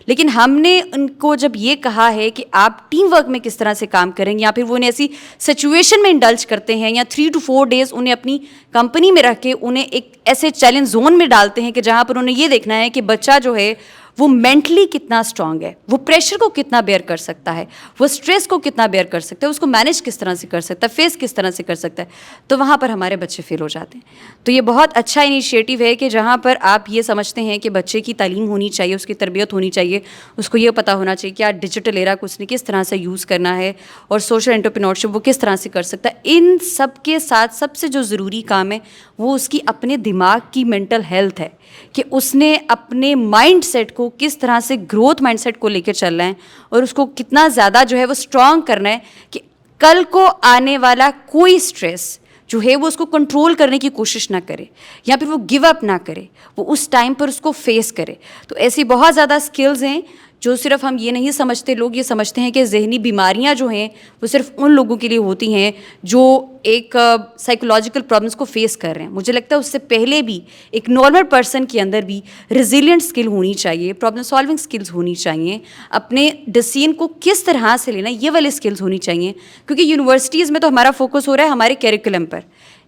S4: لیکن ہم نے ان کو جب یہ کہا ہے کہ آپ ٹیم ورک میں کس طرح سے کام کریں گے, یا پھر وہ انہیں ایسی سچویشن میں انڈلج کرتے ہیں, یا 3 to 4 days انہیں اپنی کمپنی میں رکھ کے انہیں ایک ایسے چیلنج زون میں ڈالتے ہیں کہ جہاں پر انہیں یہ دیکھنا ہے کہ بچہ جو ہے وہ مینٹلی کتنا اسٹرانگ ہے, وہ پریشر کو کتنا بیئر کر سکتا ہے, وہ اسٹریس کو کتنا بیئر کر سکتا ہے, اس کو مینیج کس طرح سے کر سکتا ہے, فیس کس طرح سے کر سکتا ہے. تو وہاں پر ہمارے بچے فیل ہو جاتے ہیں. تو یہ بہت اچھا انیشیٹو ہے کہ جہاں پر آپ یہ سمجھتے ہیں کہ بچے کی تعلیم ہونی چاہیے, اس کی تربیت ہونی چاہیے, اس کو یہ پتہ ہونا چاہیے کہ آج ڈیجیٹل ایرا کو اس نے کس طرح سے یوز کرنا ہے, اور سوشل انٹرپرینورشپ وہ کس طرح سے کر سکتا ہے. ان سب کے ساتھ سب سے جو ضروری کام ہے وہ اس کی اپنے دماغ کی مینٹل ہیلتھ ہے, کہ اس نے اپنے مائنڈ سیٹ کو کس طرح سے گروتھ مائنڈ سیٹ کو لے کے چلنا ہے, اور اس کو کتنا زیادہ جو ہے وہ اسٹرانگ کرنا ہے کہ کل کو آنے والا کوئی اسٹریس جو ہے وہ اس کو کنٹرول کرنے کی کوشش نہ کرے, یا پھر وہ گیو اپ نہ کرے, وہ اس ٹائم پر اس کو فیس کرے. تو ایسی بہت زیادہ اسکلز ہیں جو صرف ہم یہ نہیں سمجھتے، لوگ یہ سمجھتے ہیں کہ ذہنی بیماریاں جو ہیں وہ صرف ان لوگوں کے لیے ہوتی ہیں جو ایک سائیکولوجیکل پرابلمس کو فیس کر رہے ہیں. مجھے لگتا ہے اس سے پہلے بھی ایک نارمل پرسن کے اندر بھی ریزیلینٹ اسکل ہونی چاہیے، پرابلم سالونگ اسکلز ہونی چاہیے، اپنے ڈسیزن کو کس طرح سے لینا یہ والے اسکلز ہونی چاہیے. کیونکہ یونیورسٹیز میں تو ہمارا فوکس ہو رہا ہے ہمارے کیریکولم پر،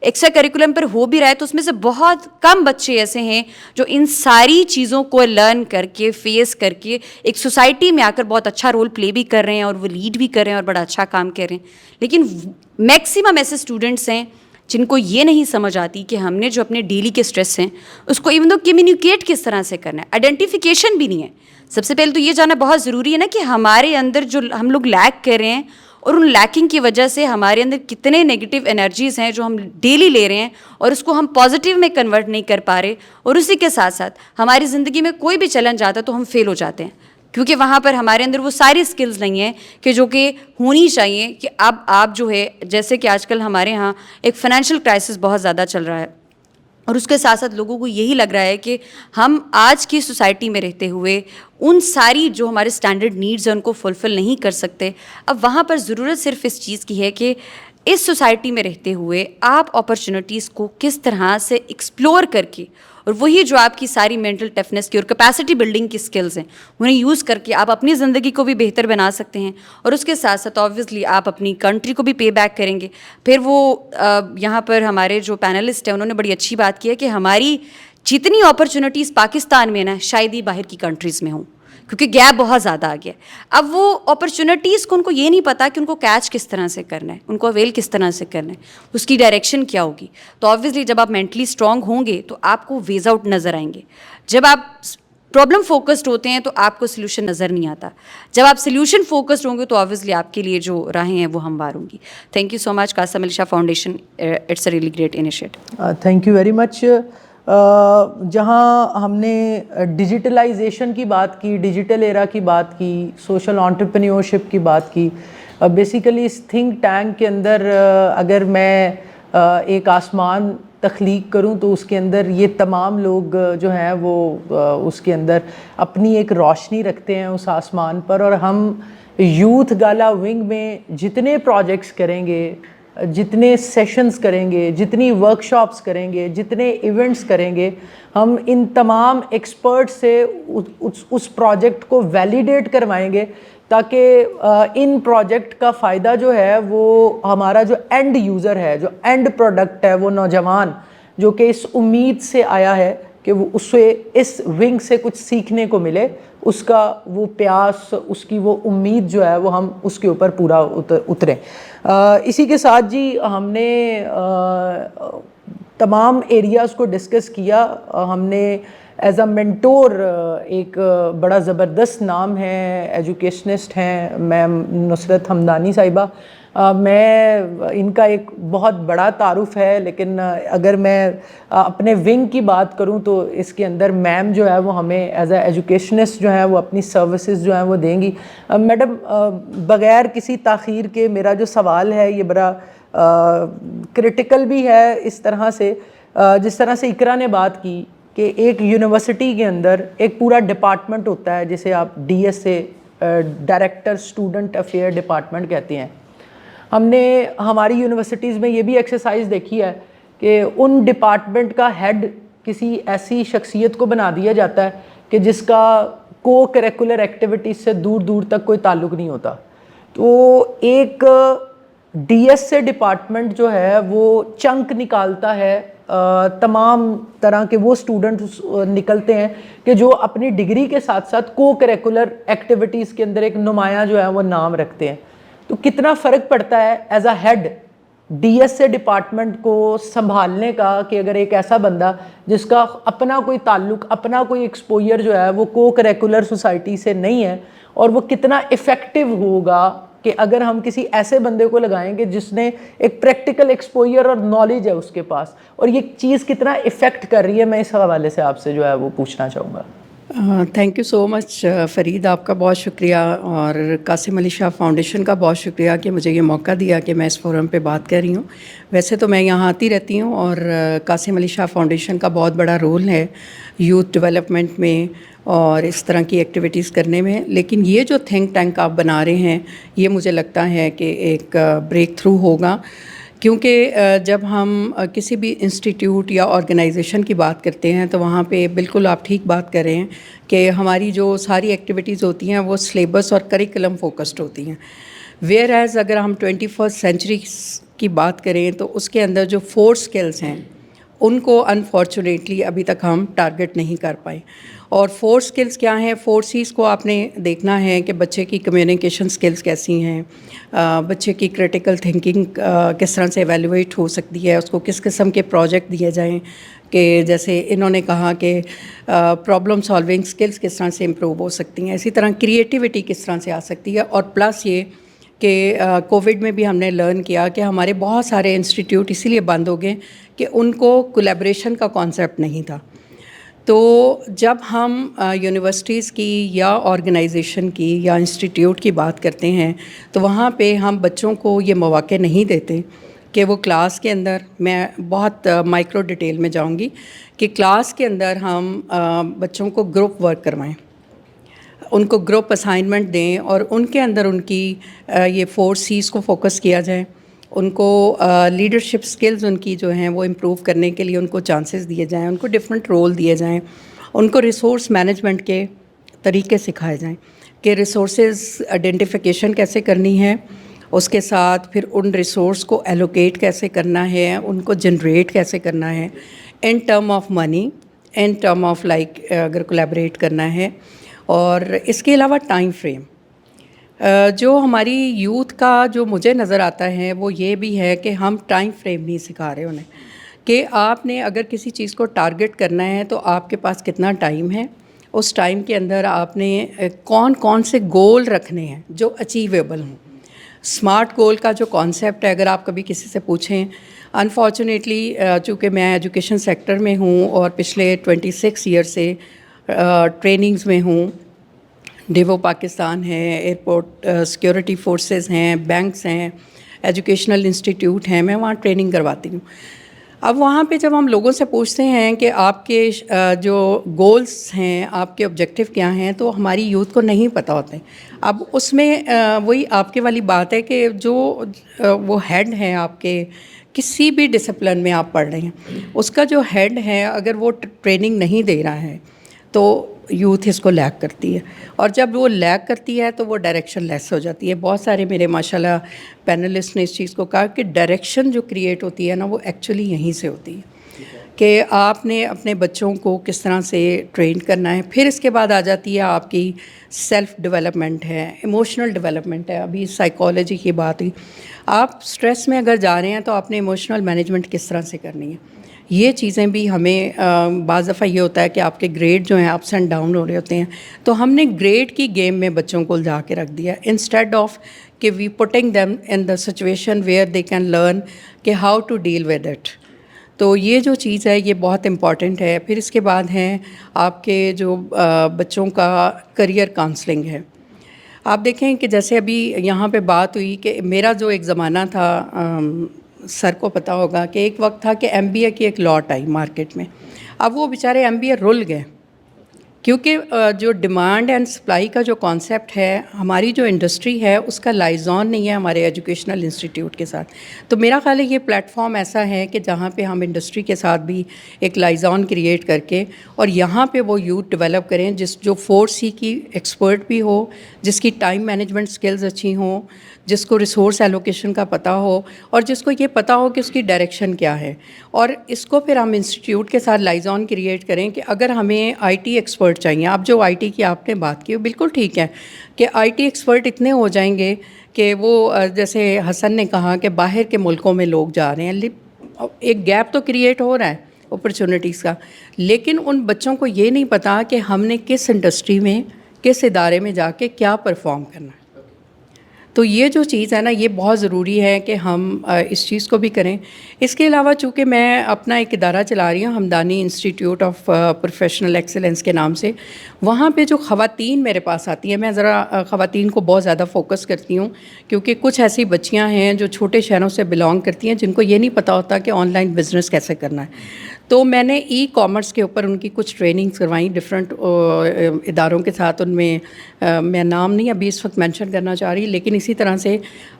S4: ایکسٹرا کیریکولم پر ہو بھی رہا ہے، تو اس میں سے بہت کم بچے ایسے ہیں جو ان ساری چیزوں کو لرن کر کے فیس کر کے ایک سوسائٹی میں آ کر بہت اچھا رول پلے بھی کر رہے ہیں اور وہ لیڈ بھی کر رہے ہیں اور بڑا اچھا کام کر رہے ہیں. لیکن میکسیمم ایسے اسٹوڈنٹس ہیں جن کو یہ نہیں سمجھ آتی کہ ہم نے جو اپنے ڈیلی کے اسٹریس ہیں اس کو ایون دو کمیونیکیٹ کس طرح سے کرنا ہے. آئیڈینٹیفیکیشن بھی نہیں ہے. سب سے پہلے تو یہ جاننا بہت ضروری ہے نا کہ ہمارے اندر جو ہم لوگ لیک کر رہے ہیں اور ان لیکنگ کی وجہ سے ہمارے اندر کتنے نیگیٹو انرجیز ہیں جو ہم ڈیلی لے رہے ہیں اور اس کو ہم پازیٹیو میں کنورٹ نہیں کر پا رہے. اور اسی کے ساتھ ساتھ ہماری زندگی میں کوئی بھی چیلنج آتا ہے تو ہم فیل ہو جاتے ہیں کیونکہ وہاں پر ہمارے اندر وہ ساری اسکلز نہیں ہیں کہ جو کہ ہونی چاہیے. کہ اب آپ جو ہے جیسے کہ آج کل ہمارے یہاں ایک فائنینشیل کرائسس بہت زیادہ چل رہا ہے اور اس کے ساتھ ساتھ لوگوں کو یہی لگ رہا ہے کہ ہم آج کی سوسائٹی میں رہتے ہوئے ان ساری جو ہمارے اسٹینڈرڈ نیڈز ہیں ان کو فلفل نہیں کر سکتے. اب وہاں پر ضرورت صرف اس چیز کی ہے کہ اس سوسائٹی میں رہتے ہوئے آپ اپرچونیٹیز کو کس طرح سے ایکسپلور کر کے اور وہی جو آپ کی ساری مینٹل ٹفنس کی اور کیپیسٹی بلڈنگ کی سکلز ہیں انہیں یوز کر کے آپ اپنی زندگی کو بھی بہتر بنا سکتے ہیں. اور اس کے ساتھ ساتھ آبویسلی آپ اپنی کنٹری کو بھی پے بیک کریں گے. پھر وہ یہاں پر ہمارے جو پینلسٹ ہیں انہوں نے بڑی اچھی بات کی ہے کہ ہماری جتنی اپرچونیٹیز پاکستان میں نا شاید ہی باہر کی کنٹریز میں ہوں کیونکہ گیپ بہت زیادہ آ گیا. اب وہ اپرچونیٹیز کو ان کو یہ نہیں پتا کہ ان کو کیچ کس طرح سے کرنا ہے، ان کو اویل کس طرح سے کرنا ہے، اس کی ڈائریکشن کیا ہوگی. تو آبویسلی جب آپ مینٹلی اسٹرانگ ہوں گے تو آپ کو ویز آؤٹ نظر آئیں گے. جب آپ پرابلم فوکسڈ ہوتے ہیں تو آپ کو سلیوشن نظر نہیں آتا. جب آپ سلیوشن فوکسڈ ہوں گے تو آبویسلی آپ کے لیے جو راہیں ہیں وہ ہموار ہوں گی. Thank you so much Qasim Ali Shah Foundation, it's a really great initiative.
S7: Thank you very much. جہاں ہم نے ڈیجیٹلائزیشن کی بات کی، ڈیجیٹل ایرا کی بات کی، سوشل انٹرپرینیورشپ کی بات کی، بیسیکلی اس تھنک ٹینک کے اندر اگر میں ایک آسمان تخلیق کروں تو اس کے اندر یہ تمام لوگ جو ہیں وہ اس کے اندر اپنی ایک روشنی رکھتے ہیں اس آسمان پر. اور ہم یوتھ گالا ونگ میں جتنے پروجیکٹس کریں گے، جتنے سیشنز کریں گے، جتنی ورکشاپس کریں گے، جتنے ایونٹس کریں گے، ہم ان تمام ایکسپرٹ سے اس پروجیکٹ کو ویلیڈیٹ کروائیں گے تاکہ ان پروجیکٹ کا فائدہ جو ہے وہ ہمارا جو اینڈ یوزر ہے، جو اینڈ پروڈکٹ ہے، وہ نوجوان جو کہ اس امید سے آیا ہے کہ وہ اسے اس ونگ سے کچھ سیکھنے کو ملے، اس کا وہ پیاس، اس کی وہ امید جو ہے وہ ہم اس کے اوپر پورا اتریں. اسی کے ساتھ جی ہم نے تمام ایریاز کو ڈسکس کیا. ہم نے ایز اے مینٹور ایک بڑا زبردست نام ہے، ایجوکیشنسٹ ہیں میم نصرت حمدانی صاحبہ. میں ان کا ایک بہت بڑا تعارف ہے، لیکن اگر میں اپنے ونگ کی بات کروں تو اس کے اندر میم جو ہے وہ ہمیں ایز اے ایجوکیشنسٹ جو ہیں وہ اپنی سروسز جو ہیں وہ دیں گی. میڈم بغیر کسی تاخیر کے میرا جو سوال ہے یہ بڑا کرٹیکل بھی ہے اس طرح سے، جس طرح سے اقرا نے بات کی کہ ایک یونیورسٹی کے اندر ایک پورا ڈپارٹمنٹ ہوتا ہے جسے آپ DSA director student affair department کہتے ہیں. ہم نے ہماری یونیورسٹیز میں یہ بھی ایکسرسائز دیکھی ہے کہ ان ڈپارٹمنٹ کا ہیڈ کسی ایسی شخصیت کو بنا دیا جاتا ہے کہ جس کا کو کریکولر ایکٹیویٹیز سے دور دور تک کوئی تعلق نہیں ہوتا. تو ایک DSA ڈپارٹمنٹ جو ہے وہ چنک نکالتا ہے، تمام طرح کے وہ اسٹوڈنٹس نکلتے ہیں کہ جو اپنی ڈگری کے ساتھ ساتھ کو کریکولر ایکٹیویٹیز کے اندر ایک نمایاں جو ہے وہ نام رکھتے ہیں. تو کتنا فرق پڑتا ہے as a head DSA department کو سنبھالنے کا کہ اگر ایک ایسا بندہ جس کا اپنا کوئی تعلق، اپنا کوئی ایکسپوئر جو ہے وہ کو کریکولر سوسائٹی سے نہیں ہے، اور وہ کتنا افیکٹو ہوگا کہ اگر ہم کسی ایسے بندے کو لگائیں گے جس نے ایک پریکٹیکل ایکسپوئر اور نالج ہے اس کے پاس، اور یہ چیز کتنا افیکٹ کر رہی ہے. میں اس حوالے سے آپ سے جو ہے وہ پوچھنا چاہوں گا.
S2: Thank you so much Farid, آپ کا بہت شکریہ، اور قاسم علی شاہ فاؤنڈیشن کا بہت شکریہ کہ مجھے یہ موقع دیا کہ میں اس فورم پہ بات کر رہی ہوں. ویسے تو میں یہاں آتی رہتی ہوں، اور قاسم علی شاہ فاؤنڈیشن کا بہت بڑا رول ہے یوتھ ڈیولپمنٹ میں، اور اس طرح کی ایکٹیویٹیز کرنے میں. لیکن یہ جو تھنک ٹینک آپ بنا رہے ہیں یہ مجھے لگتا ہے کہ ایک بریک تھرو ہوگا, کیونکہ جب ہم کسی بھی انسٹیٹیوٹ یا آرگنائزیشن کی بات کرتے ہیں تو وہاں پہ بالکل آپ ٹھیک بات کر رہے ہیں کہ ہماری جو ساری ایکٹیویٹیز ہوتی ہیں وہ سلیبس اور کریکلم فوکسڈ ہوتی ہیں. ویئر ایز اگر ہم 21st سینچری کی بات کریں تو اس کے اندر جو 4 اسکلس ہیں ان کو انفارچونیٹلی ابھی تک ہم ٹارگٹ نہیں کر پائے. اور 4 اسکلس کیا ہیں؟ 4 C's کو آپ نے دیکھنا ہے کہ بچے کی کمیونیکیشن اسکلس کیسی ہیں, بچے کی کریٹیکل تھنکنگ کس طرح سے ایویلویٹ ہو سکتی ہے, اس کو کس قسم کے پروجیکٹ دیے جائیں, کہ جیسے انہوں نے کہا کہ پرابلم سالونگ اسکلس کس طرح سے امپروو ہو سکتی ہیں, اسی طرح کریٹیوٹی کس طرح سے آ سکتی ہے. اور پلس یہ کہ کووڈ میں بھی ہم نے لرن کیا کہ ہمارے بہت سارے انسٹیٹیوٹ اسی لیے بند ہو گئے کہ ان کو کولیبریشن کا کانسیپٹ نہیں تھا. تو جب ہم یونیورسٹیز کی یا آرگنائزیشن کی یا انسٹیٹیوٹ کی بات کرتے ہیں تو وہاں پہ ہم بچوں کو یہ مواقع نہیں دیتے کہ وہ کلاس کے اندر, میں بہت مائکرو ڈیٹیل میں جاؤں گی, کہ کلاس کے اندر ہم بچوں کو گروپ ورک کروائیں, ان کو گروپ اسائنمنٹ دیں اور ان کے اندر ان کی یہ 4 C's کو فوکس کیا جائے. ان کو لیڈرشپ سکلز ان کی جو ہیں وہ امپروو کرنے کے لیے ان کو چانسز دیے جائیں, ان کو ڈفرینٹ رول دیے جائیں, ان کو ریسورس مینجمنٹ کے طریقے سکھائے جائیں کہ ریسورسز آئیڈینٹیفیکیشن کیسے کرنی ہے, اس کے ساتھ پھر ان ریسورس کو ایلوکیٹ کیسے کرنا ہے, ان کو جنریٹ کیسے کرنا ہے in term of money, in term of like اگر کولیبریٹ کرنا ہے. اور اس کے علاوہ ٹائم فریم جو ہماری یوتھ کا جو مجھے نظر آتا ہے وہ یہ بھی ہے کہ ہم ٹائم فریم نہیں سکھا رہے انہیں, کہ آپ نے اگر کسی چیز کو ٹارگٹ کرنا ہے تو آپ کے پاس کتنا ٹائم ہے, اس ٹائم کے اندر آپ نے کون کون سے گول رکھنے ہیں جو اچیویبل ہوں. اسمارٹ گول کا جو کانسیپٹ ہے اگر آپ کبھی کسی سے پوچھیں, انفارچونیٹلی چونکہ میں ایجوکیشن سیکٹر میں ہوں اور پچھلے 26 ایئر سے ٹریننگز میں ہوں, ڈیوو پاکستان ہے, ایئرپورٹ سیکورٹی فورسز ہیں, بینکس ہیں, ایجوکیشنل انسٹیٹیوٹ ہیں, میں وہاں ٹریننگ کرواتی ہوں. اب وہاں پہ جب ہم لوگوں سے پوچھتے ہیں کہ آپ کے جو گولز ہیں, آپ کے آبجیکٹیو کیا ہیں, تو ہماری یوتھ کو نہیں پتہ ہوتے. اب اس میں وہی آپ کے والی بات ہے کہ جو وہ ہیڈ ہیں آپ کے کسی بھی ڈسپلن میں آپ پڑھ رہے ہیں, اس کا جو ہیڈ ہے اگر وہ ٹریننگ نہیں دے رہا ہے تو یوتھ اس کو لیک کرتی ہے, اور جب وہ لیک کرتی ہے تو وہ ڈائریکشن لیس ہو جاتی ہے. بہت سارے میرے ماشاءاللہ پینلسٹ نے اس چیز کو کہا کہ ڈائریکشن جو کریٹ ہوتی ہے نا وہ ایکچولی یہیں سے ہوتی ہے, کہ آپ نے اپنے بچوں کو کس طرح سے ٹرین کرنا ہے. پھر اس کے بعد آ جاتی ہے آپ کی سیلف ڈیولپمنٹ ہے, ایموشنل ڈیولپمنٹ ہے. ابھی سائیکالوجی کی بات ہوئی, آپ اسٹریس میں اگر جا رہے ہیں تو آپ نے ایموشنل مینجمنٹ کس طرح سے کرنی ہے. یہ چیزیں بھی ہمیں بعض دفعہ یہ ہوتا ہے کہ آپ کے گریڈ جو ہیں اپس اینڈ ڈاؤن ہو رہے ہوتے ہیں, تو ہم نے گریڈ کی گیم میں بچوں کو الجھا کے رکھ دیا انسٹیڈ آف کہ we putting them in the situation where they can learn کہ how to deal with it. تو یہ جو چیز ہے یہ بہت امپورٹنٹ ہے. پھر اس کے بعد ہیں آپ کے جو بچوں کا کریئر کاؤنسلنگ ہے. آپ دیکھیں کہ جیسے ابھی یہاں پہ بات ہوئی کہ میرا جو ایک زمانہ تھا, سر کو پتہ ہوگا کہ ایک وقت تھا کہ ایم بی اے کی ایک لاٹ آئی مارکیٹ میں. اب وہ بیچارے ایم بی اے رول گئے, کیونکہ جو ڈیمانڈ اینڈ سپلائی کا جو کانسیپٹ ہے, ہماری جو انڈسٹری ہے اس کا لائزون نہیں ہے ہمارے ایجوکیشنل انسٹیٹیوٹ کے ساتھ. تو میرا خیال ہے یہ پلیٹ فارم ایسا ہے کہ جہاں پہ ہم انڈسٹری کے ساتھ بھی ایک لائزون کریٹ کر کے اور یہاں پہ وہ یوتھ ڈیولپ کریں جو 4C کی ایکسپرٹ بھی ہو, جس کی ٹائم مینجمنٹ سکلز اچھی ہوں, جس کو ریسورس ایلوکیشن کا پتہ ہو, اور جس کو یہ پتہ ہو کہ اس کی ڈائریکشن کیا ہے. اور اس کو پھر ہم انسٹیٹیوٹ کے ساتھ لائزون کریٹ کریں کہ اگر ہمیں آئی ٹی ایکسپرٹ چاہیے. اب جو آئی ٹی کی آپ نے بات کی وہ بالکل ٹھیک ہے کہ آئی ٹی ایکسپرٹ اتنے ہو جائیں گے کہ وہ جیسے حسن نے کہا کہ باہر کے ملکوں میں لوگ جا رہے ہیں, ایک گیپ تو کریٹ ہو رہا ہے اپرچونٹیز کا, لیکن ان بچوں کو یہ نہیں پتہ کہ ہم نے کس انڈسٹری میں کس ادارے میں جا کے کیا پرفارم کرنا ہے. تو یہ جو چیز ہے نا یہ بہت ضروری ہے کہ ہم اس چیز کو بھی کریں. اس کے علاوہ چونکہ میں اپنا ایک ادارہ چلا رہی ہوں Hamdani Institute of Professional Excellence کے نام سے, وہاں پہ جو خواتین میرے پاس آتی ہیں, میں ذرا خواتین کو بہت زیادہ فوکس کرتی ہوں کیونکہ کچھ ایسی بچیاں ہیں جو چھوٹے شہروں سے بلانگ کرتی ہیں جن کو یہ نہیں پتہ ہوتا کہ آن لائن بزنس کیسے کرنا ہے. تو میں نے ای کامرس کے اوپر ان کی کچھ ٹریننگز کروائیں ڈفرینٹ اداروں کے ساتھ. ان میں میں نام نہیں ابھی اس وقت مینشن کرنا چاہ رہی, لیکن اسی طرح سے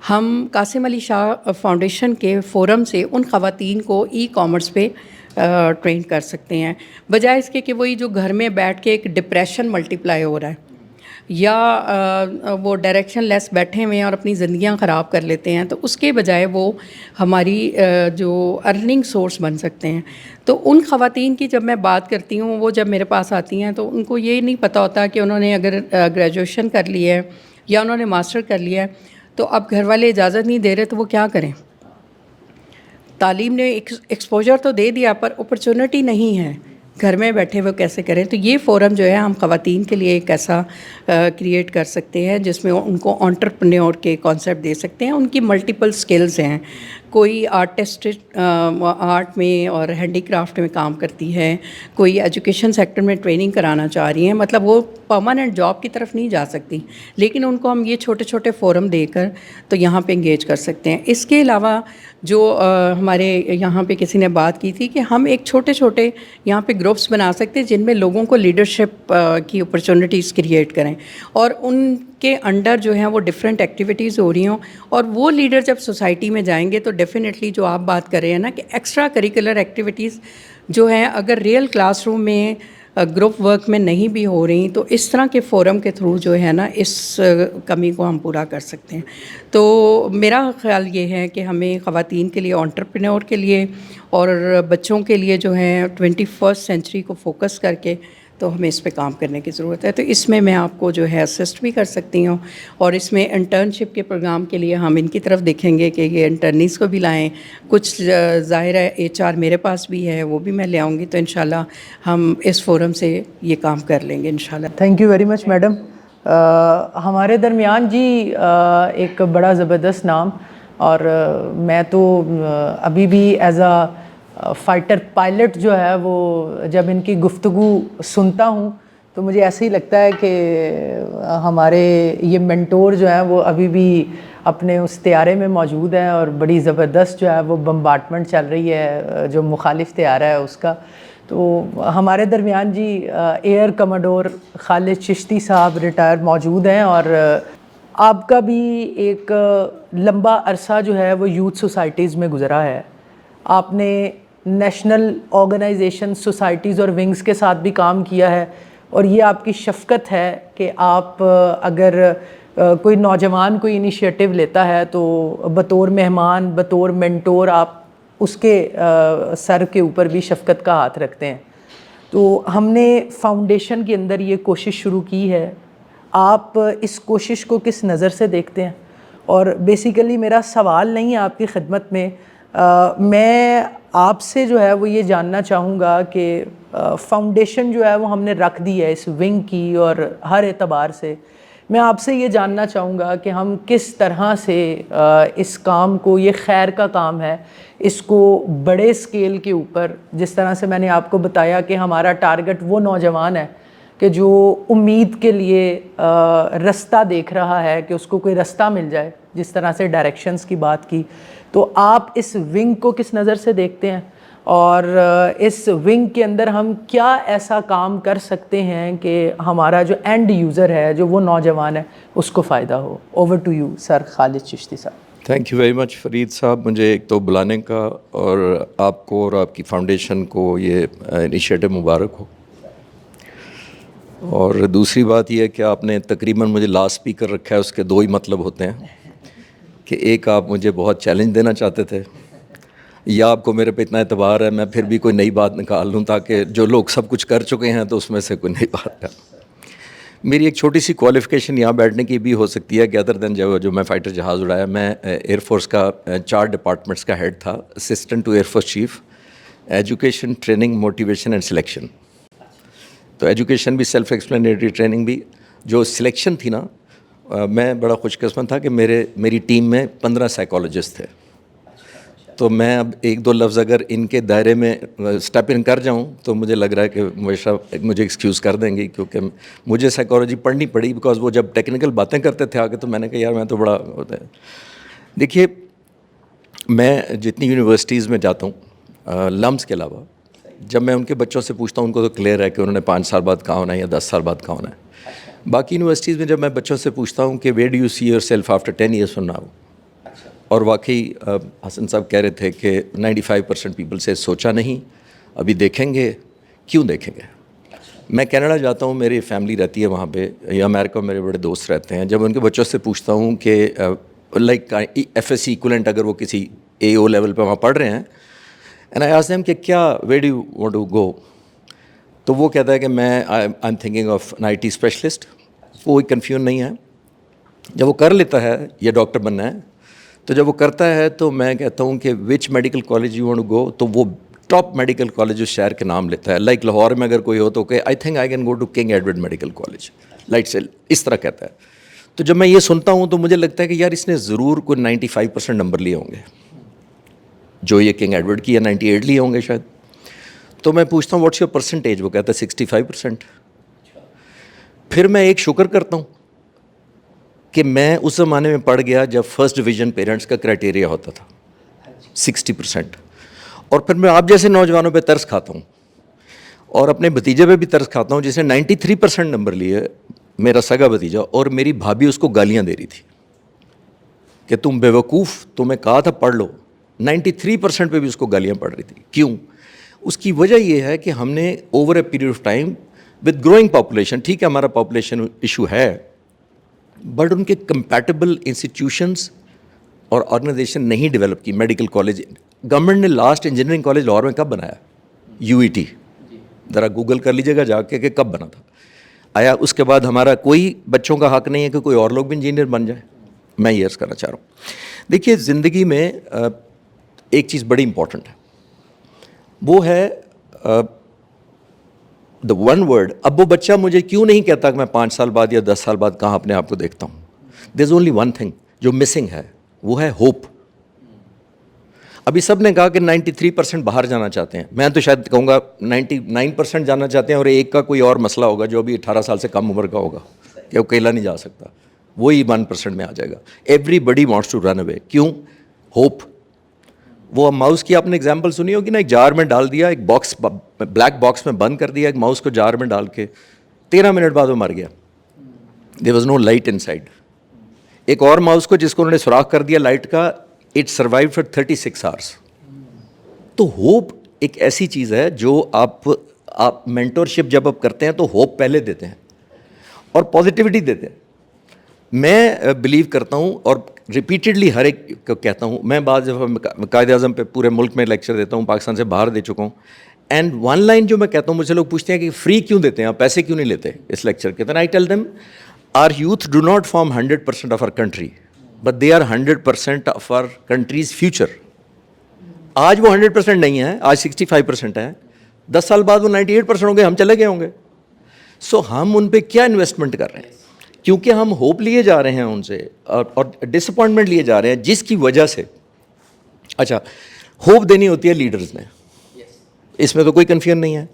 S2: ہم قاسم علی شاہ فاؤنڈیشن کے فورم سے ان خواتین کو ای کامرس پہ ٹرین کر سکتے ہیں, بجائے اس کے کہ وہی جو گھر میں بیٹھ کے ایک ڈپریشن ملٹیپلائی ہو رہا ہے یا وہ ڈائریکشن لیس بیٹھے ہوئے ہیں اور اپنی زندگیاں خراب کر لیتے ہیں, تو اس کے بجائے وہ ہماری جو ارننگ سورس بن سکتے ہیں. تو ان خواتین کی جب میں بات کرتی ہوں, وہ جب میرے پاس آتی ہیں تو ان کو یہ نہیں پتہ ہوتا کہ انہوں نے اگر گریجویشن کر لی ہے یا انہوں نے ماسٹر کر لیا ہے تو اب گھر والے اجازت نہیں دے رہے تو وہ کیا کریں. تعلیم نے ایکسپوجر تو دے دیا پر اپرچونٹی نہیں ہے, گھر میں بیٹھے وہ کیسے کریں. تو یہ فورم جو ہے ہم خواتین کے لیے ایک ایسا کریٹ کر سکتے ہیں جس میں ان کو انٹرپرینیور کے کانسیپٹ دے سکتے ہیں. ان کی ملٹیپل سکلز ہیں, کوئی آرٹسٹ آرٹ میں اور ہینڈی کرافٹ میں کام کرتی ہے, کوئی ایجوکیشن سیکٹر میں ٹریننگ کرانا چاہ رہی ہیں, مطلب وہ پرماننٹ جاب کی طرف نہیں جا سکتی, لیکن ان کو ہم یہ چھوٹے چھوٹے فورم دے کر تو یہاں پہ انگیج کر سکتے ہیں. اس کے علاوہ جو ہمارے یہاں پہ کسی نے بات کی تھی کہ ہم ایک چھوٹے چھوٹے یہاں پہ گروپس بنا سکتے ہیں جن میں لوگوں کو لیڈرشپ کی اپرچونیٹیز کریٹ کریں اور ان کے انڈر جو ہیں وہ ڈفرینٹ ایکٹیویٹیز ہو رہی ہوں, اور وہ لیڈر جب سوسائٹی میں جائیں گے تو ڈیفینیٹلی جو آپ بات کر رہے ہیں نا کہ ایکسٹرا کریکولر ایکٹیویٹیز جو ہیں اگر ریئل کلاس روم میں گروپ ورک میں نہیں بھی ہو رہی تو اس طرح کے فورم کے تھرو جو ہے نا اس کمی کو ہم پورا کر سکتے ہیں. تو میرا خیال یہ ہے کہ ہمیں خواتین کے لیے, انٹرپرینور کے لیے اور بچوں کے لیے جو ہیں 21 سینچری کو فوکس کر کے تو ہمیں اس پہ کام کرنے کی ضرورت ہے. تو اس میں میں آپ کو جو ہے اسسٹ بھی کر سکتی ہوں, اور اس میں انٹرنشپ کے پروگرام کے لیے ہم ان کی طرف دیکھیں گے کہ یہ انٹرنیز کو بھی لائیں. کچھ ظاہر ہے HR میرے پاس بھی ہے, وہ بھی میں لے آؤں گی, تو انشاءاللہ ہم اس فورم سے یہ کام کر لیں گے انشاءاللہ.
S7: Thank you very much madam. ہمارے درمیان جی ایک بڑا زبردست نام, اور میں تو ابھی بھی ایز اے فائٹر پائلٹ جو ہے وہ جب ان کی گفتگو سنتا ہوں تو مجھے ایسے ہی لگتا ہے کہ ہمارے یہ مینٹور جو ہیں وہ ابھی بھی اپنے اس طیارے میں موجود ہیں, اور بڑی زبردست جو ہے وہ بمبارٹمنٹ چل رہی ہے جو مخالف طیارہ ہے اس کا. تو ہمارے درمیان جی ایئر کموڈور خالد چشتی صاحب ریٹائر موجود ہیں, اور آپ کا بھی ایک لمبا عرصہ جو ہے وہ یوتھ سوسائٹیز میں گزرا ہے. آپ نے نیشنل آرگنائزیشن سوسائٹیز اور ونگز کے ساتھ بھی کام کیا ہے, اور یہ آپ کی شفقت ہے کہ آپ اگر کوئی نوجوان کوئی انیشیٹو لیتا ہے تو بطور مہمان, بطور مینٹور آپ اس کے سر کے اوپر بھی شفقت کا ہاتھ رکھتے ہیں. تو ہم نے فاؤنڈیشن کے اندر یہ کوشش شروع کی ہے, آپ اس کوشش کو کس نظر سے دیکھتے ہیں؟ اور بیسیکلی میرا سوال نہیں ہے آپ کی خدمت میں, میں آپ سے جو ہے وہ یہ جاننا چاہوں گا کہ فاؤنڈیشن جو ہے وہ ہم نے رکھ دی ہے اس ونگ کی, اور ہر اعتبار سے میں آپ سے یہ جاننا چاہوں گا کہ ہم کس طرح سے اس کام کو, یہ خیر کا کام ہے, اس کو بڑے اسکیل کے اوپر, جس طرح سے میں نے آپ کو بتایا کہ ہمارا ٹارگٹ وہ نوجوان ہے کہ جو امید کے لیے رستہ دیکھ رہا ہے کہ اس کو کوئی رستہ مل جائے, جس طرح سے ڈائریکشنز کی بات کی. تو آپ اس ونگ کو کس نظر سے دیکھتے ہیں, اور اس ونگ کے اندر ہم کیا ایسا کام کر سکتے ہیں کہ ہمارا جو اینڈ یوزر ہے, جو وہ نوجوان ہے, اس کو فائدہ ہو؟ اوور ٹو یو سر خالد چشتی صاحب.
S1: تھینک یو ویری مچ فرید صاحب, مجھے ایک تو بلانے کا اور آپ کو اور آپ کی فاؤنڈیشن کو یہ انیشیٹو مبارک ہو. اور دوسری بات یہ ہے کہ آپ نے تقریباً مجھے لاسٹ اسپیکر رکھا ہے, اس کے دو ہی مطلب ہوتے ہیں کہ ایک آپ مجھے بہت چیلنج دینا چاہتے تھے, یا آپ کو میرے پہ اتنا اعتبار ہے میں پھر بھی کوئی نئی بات نکال لوں تاکہ جو لوگ سب کچھ کر چکے ہیں تو اس میں سے کوئی نئی بات ہے. میری ایک چھوٹی سی کوالیفیکیشن یہاں بیٹھنے کی بھی ہو سکتی ہے کہ ادر دین جو میں فائٹر جہاز اڑایا, میں ایئر فورس کا 4 ڈپارٹمنٹس کا ہیڈ تھا, assistant to air force chief, education, training, motivation and selection. تو ایجوکیشن بھی سیلف ایکسپلینیٹری ٹریننگ بھی, جو سلیکشن تھی نا میں بڑا خوش قسمت تھا کہ میری ٹیم میں 15 سائیکالوجسٹ تھے. تو میں اب ایک دو لفظ اگر ان کے دائرے میں اسٹیپ ان کر جاؤں تو مجھے لگ رہا ہے کہ مجھے ایکسکیوز کر دیں گی, کیونکہ مجھے سائیکالوجی پڑھنی پڑی بیکاز وہ جب ٹیکنیکل باتیں کرتے تھے آگے تو میں نے کہا یار میں تو بڑا ہوتا ہے. دیکھیے میں جتنی یونیورسٹیز میں جاتا ہوں لمس کے علاوہ, جب میں ان کے بچوں سے پوچھتا ہوں ان کو تو کلیئر ہے کہ انہوں نے 5 سال بعد کہاں ہونا ہے یا 10 سال بعد کہاں ہونا ہے. باقی یونیورسٹیز میں جب میں بچوں سے پوچھتا ہوں کہ where do you see your self after 10 years from now, اور واقعی حسن صاحب کہہ رہے تھے کہ 95% پیپل سے سوچا نہیں, ابھی دیکھیں گے. کیوں دیکھیں گے؟ میں کینیڈا جاتا ہوں, میری فیملی رہتی ہے وہاں پہ, یا امریکہ میں میرے بڑے دوست رہتے ہیں. جب ان کے بچوں سے پوچھتا ہوں کہ like F S C equivalent اگر وہ کسی اے او لیول پہ وہاں پڑھ رہے ہیں, اینڈ آئی آسک دیم کہ کیا where do you want to go, تو وہ کہتا ہے کہ میں I am thinking of an I T specialist. کوئی کنفیوژن نہیں ہے. جب وہ کر لیتا ہے یا ڈاکٹر بننا ہے, تو جب وہ کرتا ہے تو میں کہتا ہوں کہ which medical college you want to go, تو وہ ٹاپ میڈیکل کالج اس شہر کے نام لیتا ہے. لائک لاہور میں اگر کوئی ہو تو کہ I think I can go to King Edward Medical College, light سے اس طرح کہتا ہے. تو جب میں یہ سنتا ہوں تو مجھے لگتا ہے کہ یار اس نے ضرور کوئی 95% نمبر لیے ہوں گے, جو یہ کنگ ایڈورڈ کی یا 98 لیے ہوں گے شاید. تو میں پوچھتا ہوں واٹس یور پرسنٹیج, وہ کہتا ہے 65%. پھر میں ایک شکر کرتا ہوں کہ میں اس زمانے میں پڑھ گیا جب فرسٹ ڈویژن پیرنٹس کا کرائٹیریا ہوتا تھا 60%. اور پھر میں آپ جیسے نوجوانوں پہ ترس کھاتا ہوں, اور اپنے بھتیجے پہ بھی ترس کھاتا ہوں جس نے 93% نمبر لیے, میرا سگا بھتیجا, اور میری بھابھی اس کو گالیاں دے رہی تھی کہ تم بے وقوف, تمہیں کہا تھا پڑھ لو. 93% پہ بھی اس کو گالیاں پڑ رہی تھی. کیوں؟ اس کی وجہ یہ ہے کہ ہم نے over a period of time with growing population, ٹھیک ہے ہمارا پاپولیشن ایشو ہے, بٹ ان کے کمپیٹیبل انسٹیٹیوشنس اور آرگنائزیشن نہیں ڈیولپ کی. میڈیکل کالج گورنمنٹ نے لاسٹ انجینئرنگ کالج لاہور میں کب بنایا؟ یو ای ٹی, ذرا گوگل کر لیجیے گا جا کے کہ کب بنا تھا. آیا اس کے بعد ہمارا کوئی بچوں کا حق نہیں ہے کہ کوئی اور لوگ بھی انجینئر بن جائیں؟ میں یہ عرض کرنا چاہ رہا ہوں. دیکھیے زندگی میں ایک چیز بڑی امپورٹنٹ ہے, وہ ہے دا ون ورڈ. اب وہ بچہ مجھے کیوں نہیں کہتا کہ میں 5 سال بعد یا 10 سال بعد کہاں اپنے آپ کو دیکھتا ہوں؟ دیر از اونلی ون تھنگ جو مسنگ ہے, وہ ہے ہوپ. ابھی سب نے کہا کہ 93% باہر جانا چاہتے ہیں, میں تو شاید کہوں گا 99% جانا چاہتے ہیں, اور ایک کا کوئی اور مسئلہ ہوگا جو ابھی 18 سال سے کم عمر کا ہوگا کہ وہ اکیلا نہیں جا سکتا, وہی 1% میں آ جائے گا. Everybody wants to run away. کیوں؟ ہوپ. وہ ماؤس کی آپ نے اگزامپل سنی ہوگی نا, ایک جار میں ڈال دیا, ایک باکس بلیک باکس میں بند کر دیا ایک ماؤس کو جار میں ڈال کے, 13 منٹ بعد وہ مر گیا. There was no light in side. ایک اور ماؤس کو جس کو انہوں نے سوراخ کر دیا لائٹ کا, اٹ سروائیو فار 36 آورس. تو ہوپ ایک ایسی چیز ہے جو آپ مینٹورشپ جب آپ کرتے ہیں تو ہوپ پہلے دیتے ہیں اور پازیٹیوٹی دیتے ہیں. میں بلیو کرتا ہوں اور ریپیٹڈلی ہر ایک کو کہتا ہوں, میں بعض دفعہ قائد اعظم پہ پورے ملک میں لیکچر دیتا ہوں, پاکستان سے باہر دے چکا ہوں, اینڈ ون لائن جو میں کہتا ہوں, مجھ سے لوگ پوچھتے ہیں کہ فری کیوں دیتے ہیں آپ, پیسے کیوں نہیں لیتے اس لیکچر کے؟ Then I tell them our youth do not form 100% of our country, but they are 100% of our country's future. آج وہ 100% نہیں ہے, آج 65% ہے, 10 سال بعد وہ 98% ہوں گے, ہم چلے گئے ہوں گے. سو ہم ان پہ کیا انویسٹمنٹ کر رہے ہیں؟ کیونکہ ہم ہوپ لیے جا رہے ہیں ان سے اور ڈس اپوائنٹمنٹ لیے جا رہے ہیں, جس کی وجہ سے اچھا ہوپ دینی ہوتی ہے لیڈرز نے, اس میں تو کوئی کنفیوژن نہیں ہے.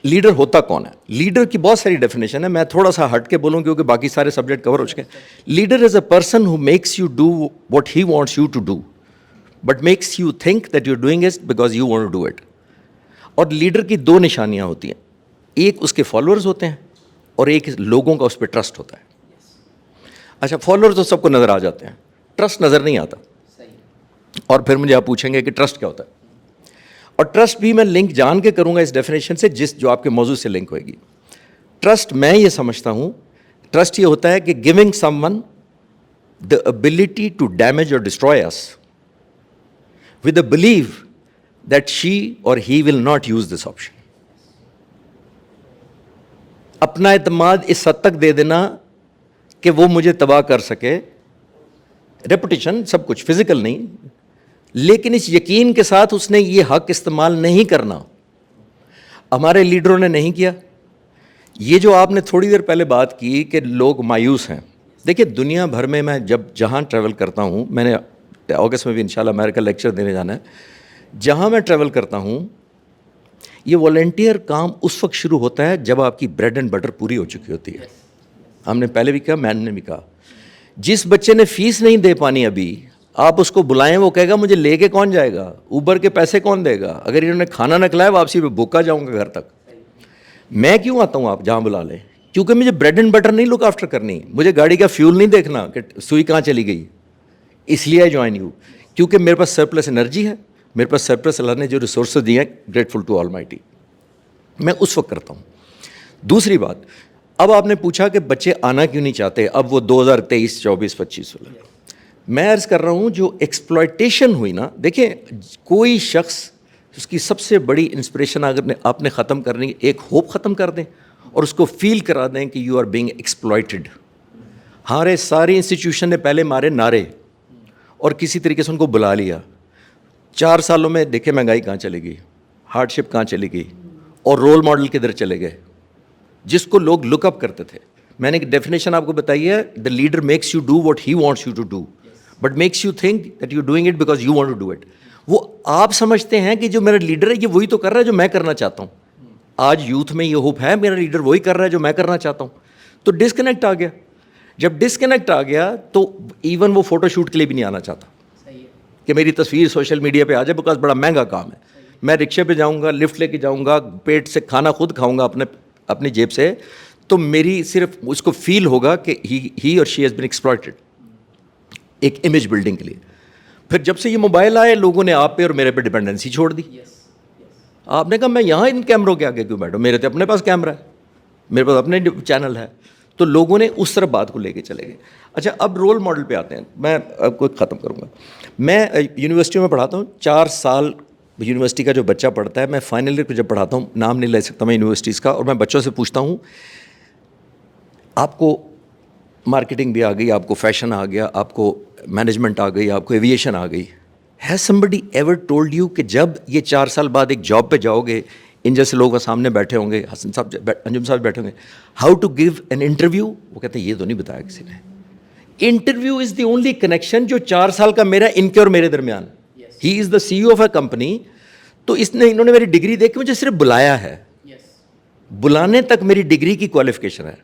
S1: لیڈر ہوتا کون ہے؟ لیڈر کی بہت ساری ڈیفینیشن ہے, میں تھوڑا سا ہٹ کے بولوں کیونکہ باقی سارے سبجیکٹ کور ہو چکے ہیں. Leader is a person who makes you do what he wants you to do, but makes you think that you are doing it because you want to do it. اور لیڈر کی 2 نشانیاں ہوتی ہیں, ایک اس کے فالوورز ہوتے ہیں اور ایک لوگوں کا اس پہ ٹرسٹ ہوتا ہے. اچھا فالوورز تو سب کو نظر آ جاتے ہیں, ٹرسٹ نظر نہیں آتا. اور پھر مجھے آپ پوچھیں گے کہ ٹرسٹ کیا ہوتا ہے, اور ٹرسٹ بھی میں لنک جان کے کروں گا اس ڈیفینیشن سے جو آپ کے موضوع سے لنک ہوئے گی. ٹرسٹ میں یہ سمجھتا ہوں, ٹرسٹ یہ ہوتا ہے کہ giving someone the ability to damage or destroy is with a belief that she or he will not use this option. اپنا اعتماد اس حد تک دے دینا کہ وہ مجھے تباہ کر سکے, ریپوٹیشن سب کچھ, فزیکل نہیں, لیکن اس یقین کے ساتھ اس نے یہ حق استعمال نہیں کرنا. ہمارے لیڈروں نے نہیں کیا. یہ جو آپ نے تھوڑی دیر پہلے بات کی کہ لوگ مایوس ہیں, دیکھیے دنیا بھر میں جب جہاں ٹریول کرتا ہوں, میں نے اگست میں بھی انشاءاللہ امریکہ لیکچر دینے جانا ہے, جہاں میں ٹریول کرتا ہوں یہ والنٹیئر کام اس وقت شروع ہوتا ہے جب آپ کی بریڈ اینڈ بٹر پوری ہو چکی ہوتی ہے. ہم نے پہلے بھی کہا, میں نے بھی کہا, جس بچے نے فیس نہیں دے پانی ابھی, آپ اس کو بلائیں وہ کہے گا مجھے لے کے کون جائے گا, اوبر کے پیسے کون دے گا, اگر انہوں نے کھانا نہ کھلایا واپسی پہ بھوکا جاؤں گا گھر تک. میں کیوں آتا ہوں آپ جہاں بلا لیں, کیونکہ مجھے بریڈ اینڈ بٹر نہیں لک آفٹر کرنی, مجھے گاڑی کا فیول نہیں دیکھنا کہ سوئی کہاں چلی گئی, اس لیے آئی جوائن یو, کیونکہ میرے پاس سرپلس انرجی ہے, میرے پاس سرپلس اللہ نے جو ریسورسز دیے ہیں, گریٹفل ٹو آلمائٹی, میں اس وقت کرتا ہوں. دوسری بات, اب آپ نے پوچھا کہ بچے آنا کیوں نہیں چاہتے, اب وہ 2023 24 25 16, میں عرض کر رہا ہوں جو ایکسپلائٹیشن ہوئی نا, دیکھیں کوئی شخص اس کی سب سے بڑی انسپریشن اگر آپ نے ختم کرنی, ایک ہوپ ختم کر دیں اور اس کو فیل کرا دیں کہ یو آر بینگ ایکسپلائٹڈ. ہمارے ساری انسٹیٹیوشن نے پہلے مارے نعرے اور کسی طریقے سے ان کو بلا لیا. 4 سالوں میں دیکھیں مہنگائی کہاں چلے گئی, ہارڈ شپ کہاں چلی گئی, اور رول ماڈل کدھر چلے گئے جس کو لوگ لک اپ کرتے تھے. میں نے ایک ڈیفینیشن آپ کو بتائی ہے, the leader makes you do what he wants you to do but makes you think that you doing it because you want to do it. وہ آپ سمجھتے ہیں کہ جو میرا لیڈر ہے یہ وہی تو کر رہا ہے جو میں کرنا چاہتا ہوں. آج یوتھ میں یہ ہوپ ہے میرا لیڈر وہی کر رہا ہے جو میں کرنا چاہتا ہوں. تو ڈسکنیکٹ آ گیا. جب ڈسکنیکٹ آ گیا تو ایون وہ فوٹو شوٹ کے لیے بھی نہیں آنا چاہتا کہ میری تصویر سوشل میڈیا پہ آ جائے, بیکاز بڑا مہنگا کام ہے. میں رکشے پہ جاؤں گا, لفٹ لے کے جاؤں گا, پیٹ سے کھانا خود کھاؤں گا اپنی جیب سے, تو میری صرف اس کو فیل ہوگا کہ ہی اور شی ہیز بین ایکسپلائٹڈ, ایک امیج بلڈنگ کے لیے. پھر جب سے یہ موبائل آئے لوگوں نے آپ پہ اور میرے پہ ڈپینڈنسی چھوڑ دی. آپ نے کہا میں یہاں ان کیمروں کے آگے کیوں بیٹھوں, میرے تو اپنے پاس کیمرہ ہے, میرے پاس اپنے چینل ہے. تو لوگوں نے اس طرح بات کو لے کے چلے گئے. اچھا اب رول ماڈل پہ آتے ہیں, میں اب کو ختم کروں گا. میں یونیورسٹیوں میں پڑھاتا ہوں, 4 سال یونیورسٹی کا جو بچہ پڑھتا ہے, میں فائنل ایئر کو جب پڑھاتا ہوں, نام نہیں لے سکتا میں یونیورسٹیز کا, اور میں بچوں سے پوچھتا ہوں آپ کو مارکیٹنگ بھی آ گئی, آپ کو فیشن آ گیا, آپ کو مینجمنٹ آ گئی, آپ کو ایویشن آ گئی, has somebody ever told you کہ جب یہ 4 سال بعد ایک جاب پہ جاؤ گے, ان جیسے لوگوں کے سامنے بیٹھے ہوں گے, حسن صاحب انجم صاحب بیٹھے ہوں گے, how to give an interview, وہ کہتے ہیں یہ تو نہیں بتایا کسی نے. Interview is the only connection جو 4 سال کا میرا ان کے اور میرے درمیان. ہی از دا سی ای او آف اے کمپنی. تو انہوں نے میری ڈگری دیکھ کے مجھے صرف بلایا ہے, بلانے تک میری ڈگری کی کوالیفیکیشن ہے.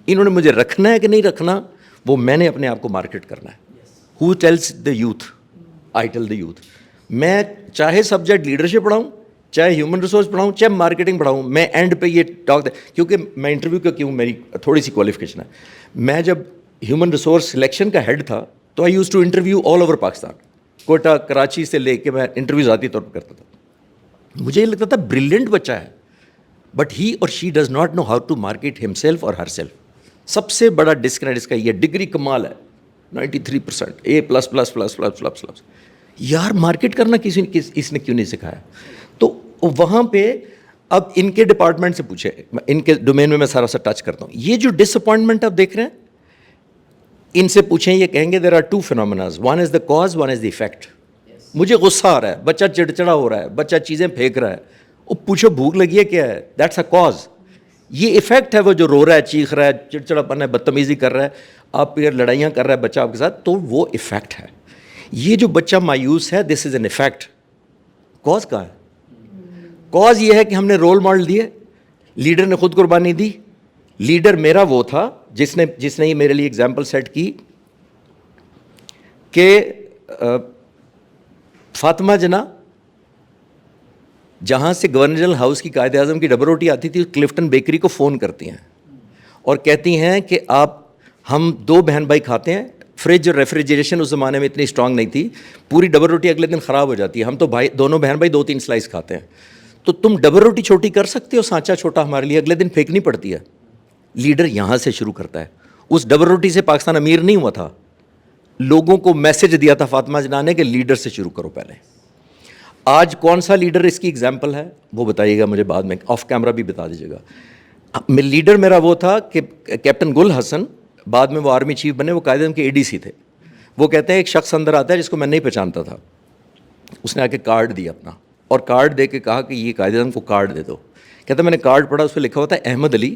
S1: انہوں نے مجھے رکھنا ہے کہ نہیں رکھنا, وہ میں نے اپنے آپ کو مارکیٹ کرنا ہے. Who tells the youth, I tell the youth. میں چاہے سبجیکٹ لیڈرشپ پڑھاؤں, چاہے ہیومن ریسورس پڑھاؤں, چاہے مارکیٹنگ پڑھاؤں, میں اینڈ پہ یہ ٹاک, کیونکہ میں انٹرویو کا کیوں میری تھوڑی سی کوالیفیکیشن ہے. میں جب ہیومن ریسورس سلیکشن کا ہیڈ تھا تو I use to interview all over Pakistan, Quetta Karachi سے لے کے میں انٹرویو ذاتی طور پہ کرتا تھا. مجھے یہ لگتا تھا بریلینٹ بچہ ہے, بٹ ہی اور she does not know how to market himself اور ہر سیلف. سب سے بڑا ڈسکنیکٹ اس کا یہ, ڈگری کمال ہے 93% A++++++. یار مارکیٹ کرنا اس نے کیوں نہیں سکھایا. تو وہاں پہ اب ان کے ڈپارٹمنٹ سے پوچھے, ان کے ڈومین میں سارا سا ٹچ کرتا ہوں. یہ جو ڈس اپوائنٹمنٹ آپ دیکھ رہے ہیں, ان سے پوچھیں یہ کہیں گے there are 2 phenomena, one is the cause, one is the effect. مجھے غصہ آ رہا ہے, بچہ چڑچڑا ہو رہا ہے, بچہ چیزیں پھینک رہا ہے, وہ پوچھو بھوک لگی ہے کیا ہے, دیٹس اے کاز. یہ ایفیکٹ ہے وہ جو رو رہا ہے, چیخ رہا ہے, چڑچڑا پن ہے, بدتمیزی کر رہا ہے, آپ پھر لڑائیاں کر رہا ہے بچہ آپ کے ساتھ, تو وہ ایفیکٹ ہے. یہ جو بچہ مایوس ہے, دس از این ایفیکٹ. کاز کہاں ہے؟ کاز یہ ہے کہ ہم نے رول ماڈل دیے, لیڈر نے خود قربانی دی. لیڈر میرا وہ تھا جس نے یہ میرے لیے ایگزامپل سیٹ کی کہ فاطمہ جنا جہاں سے گورنر جنرل ہاؤس کی قائد اعظم کی ڈبل روٹی آتی تھی, کلفٹن بیکری کو فون کرتی ہیں اور کہتی ہیں کہ ہم 2 بہن بھائی کھاتے ہیں, فریج اور ریفریجریشن اس زمانے میں اتنی اسٹرانگ نہیں تھی, پوری ڈبل روٹی اگلے دن خراب ہو جاتی ہے, ہم تو دونوں بہن بھائی 2-3 سلائس کھاتے ہیں, تو تم ڈبل روٹی چھوٹی کر سکتے ہو, سانچا چھوٹا ہمارے لیے, اگلے دن پھینکنی پڑتی ہے. لیڈر یہاں سے شروع کرتا ہے. اس ڈبل روٹی سے پاکستان امیر نہیں ہوا تھا, لوگوں کو میسج دیا تھا فاطمہ جناح نے کہ لیڈر سے شروع کرو پہلے. آج کون سا لیڈر اس کی ایگزامپل ہے وہ بتائیے گا مجھے, بعد میں آف کیمرہ بھی بتا دیجیے گا. لیڈر میرا وہ تھا کہ کیپٹن گل حسن, بعد میں وہ آرمی چیف بنے, وہ قائد اعظم کے ADC تھے. وہ کہتے ہیں ایک شخص اندر آتا ہے جس کو میں نہیں پہچانتا تھا, اس نے آ کے کارڈ دیا اپنا, اور کارڈ دے کے کہا کہ یہ قائد اعظم کو کارڈ دے دو. کہتا میں نے کارڈ پڑھا, اس پہ لکھا ہوتا ہے احمد علی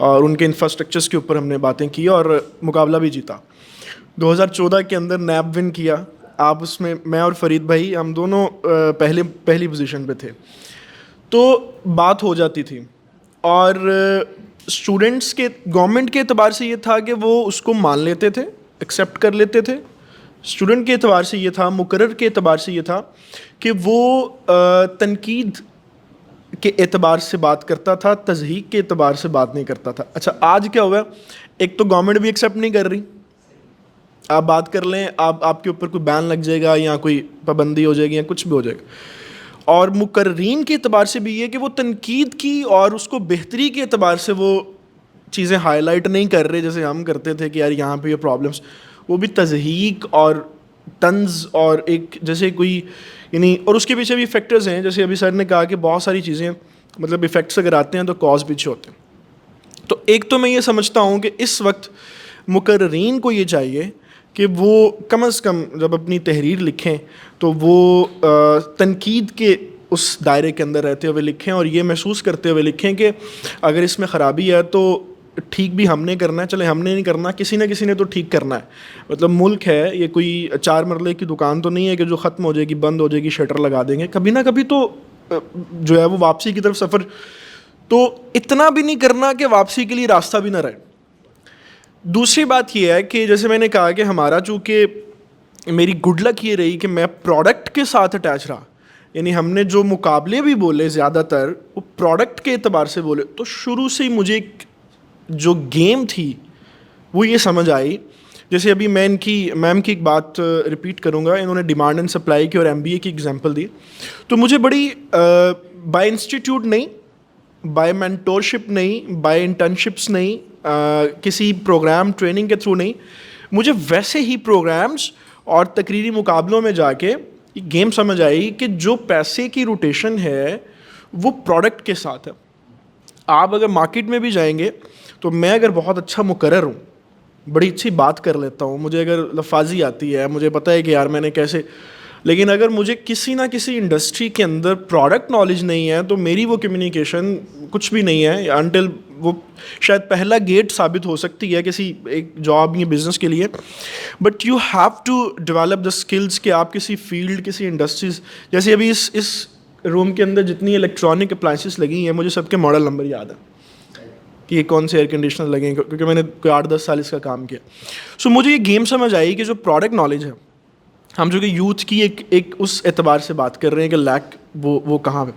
S3: اور ان کے انفراسٹرکچرس کے اوپر ہم نے باتیں کی اور مقابلہ بھی جیتا. 2014 کے اندر نیب ون کیا. آپ اس میں اور فرید بھائی ہم دونوں پہلی پوزیشن پہ تھے. تو بات ہو جاتی تھی اور اسٹوڈنٹس کے گورنمنٹ کے اعتبار سے یہ تھا کہ وہ اس کو مان لیتے تھے, ایکسیپٹ کر لیتے تھے. اسٹوڈنٹ کے اعتبار سے یہ تھا, مقرر کے اعتبار سے یہ تھا کہ وہ تنقید کے اعتبار سے بات کرتا تھا, تضحیق کے اعتبار سے بات نہیں کرتا تھا. اچھا آج کیا ہوا, ایک تو گورنمنٹ بھی ایکسیپٹ نہیں کر رہی, آپ بات کر لیں آپ کے اوپر کوئی بین لگ جائے گا یا کوئی پابندی ہو جائے گی یا کچھ بھی ہو جائے گا. اور مقررین کے اعتبار سے بھی یہ کہ وہ تنقید کی اور اس کو بہتری کے اعتبار سے وہ چیزیں ہائی لائٹ نہیں کر رہے جیسے ہم کرتے تھے کہ یار یہاں پہ یہ پرابلمس, وہ بھی تضحیق اور طنز اور ایک جیسے کوئی یعنی, اور اس کے پیچھے بھی فیکٹرز ہیں جیسے ابھی سر نے کہا کہ بہت ساری چیزیں مطلب ایفیکٹس اگر آتے ہیں تو کاز پیچھے ہوتے ہیں. تو ایک تو میں یہ سمجھتا ہوں کہ اس وقت مقررین کو یہ چاہیے کہ وہ کم از کم جب اپنی تحریر لکھیں تو وہ تنقید کے اس دائرے کے اندر رہتے ہوئے لکھیں اور یہ محسوس کرتے ہوئے لکھیں کہ اگر اس میں خرابی ہے تو ٹھیک بھی ہم نے کرنا ہے, چلے ہم نے نہیں کرنا, کسی نہ کسی نے تو ٹھیک کرنا ہے. مطلب ملک ہے یہ کوئی 4 مرلے کی دکان تو نہیں ہے کہ جو ختم ہو جائے گی, بند ہو جائے گی, شٹر لگا دیں گے. کبھی نہ کبھی تو جو ہے وہ واپسی کی طرف سفر, تو اتنا بھی نہیں کرنا کہ واپسی کے لیے راستہ بھی نہ رہے. دوسری بات یہ ہے کہ جیسے میں نے کہا کہ ہمارا چونکہ میری گڈ لک یہ رہی کہ میں پروڈکٹ کے ساتھ اٹیچ رہا, یعنی ہم نے جو مقابلے بھی بولے زیادہ تر وہ پروڈکٹ کے اعتبار سے بولے, تو شروع سے ہی مجھے جو گیم تھی وہ یہ سمجھ آئی. جیسے ابھی میں میم کی ایک بات ریپیٹ کروں گا, انہوں نے ڈیمانڈ اینڈ سپلائی کی اور MBA کی ایگزامپل دی, تو مجھے بڑی بائی انسٹیٹیوٹ نہیں, بائی مینٹورشپ نہیں, بائی انٹرنشپس نہیں, کسی پروگرام ٹریننگ کے تھرو نہیں, مجھے ویسے ہی پروگرامز اور تقریری مقابلوں میں جا کے یہ گیم سمجھ آئی کہ جو پیسے کی روٹیشن ہے وہ پروڈکٹ کے ساتھ ہے. آپ اگر مارکیٹ میں بھی جائیں گے تو میں اگر بہت اچھا مقرر ہوں, بڑی اچھی بات کر لیتا ہوں, مجھے اگر لفاظی آتی ہے, مجھے پتہ ہے کہ یار میں نے کیسے, لیکن اگر مجھے کسی نہ کسی انڈسٹری کے اندر پروڈکٹ نالج نہیں ہے تو میری وہ کمیونیکیشن کچھ بھی نہیں ہے, انٹل وہ شاید پہلا گیٹ ثابت ہو سکتی ہے کسی ایک جاب یا بزنس کے لیے, but you have to develop the skills کہ آپ کسی فیلڈ, کسی انڈسٹریز, جیسے ابھی اس روم کے اندر جتنی الیکٹرانک اپلائنسز لگی ہیں مجھے سب کے ماڈل نمبر یاد ہے کہ یہ کون سے ایئر کنڈیشنر لگے ہیں, کیونکہ میں نے کوئی 8-10 سال اس کا کام کیا. سو مجھے یہ گیم سمجھ آئی کہ جو پروڈکٹ نالج ہے, ہم جو کہ یوتھ کی ایک اس اعتبار سے بات کر رہے ہیں کہ لیک وہ کہاں پہ.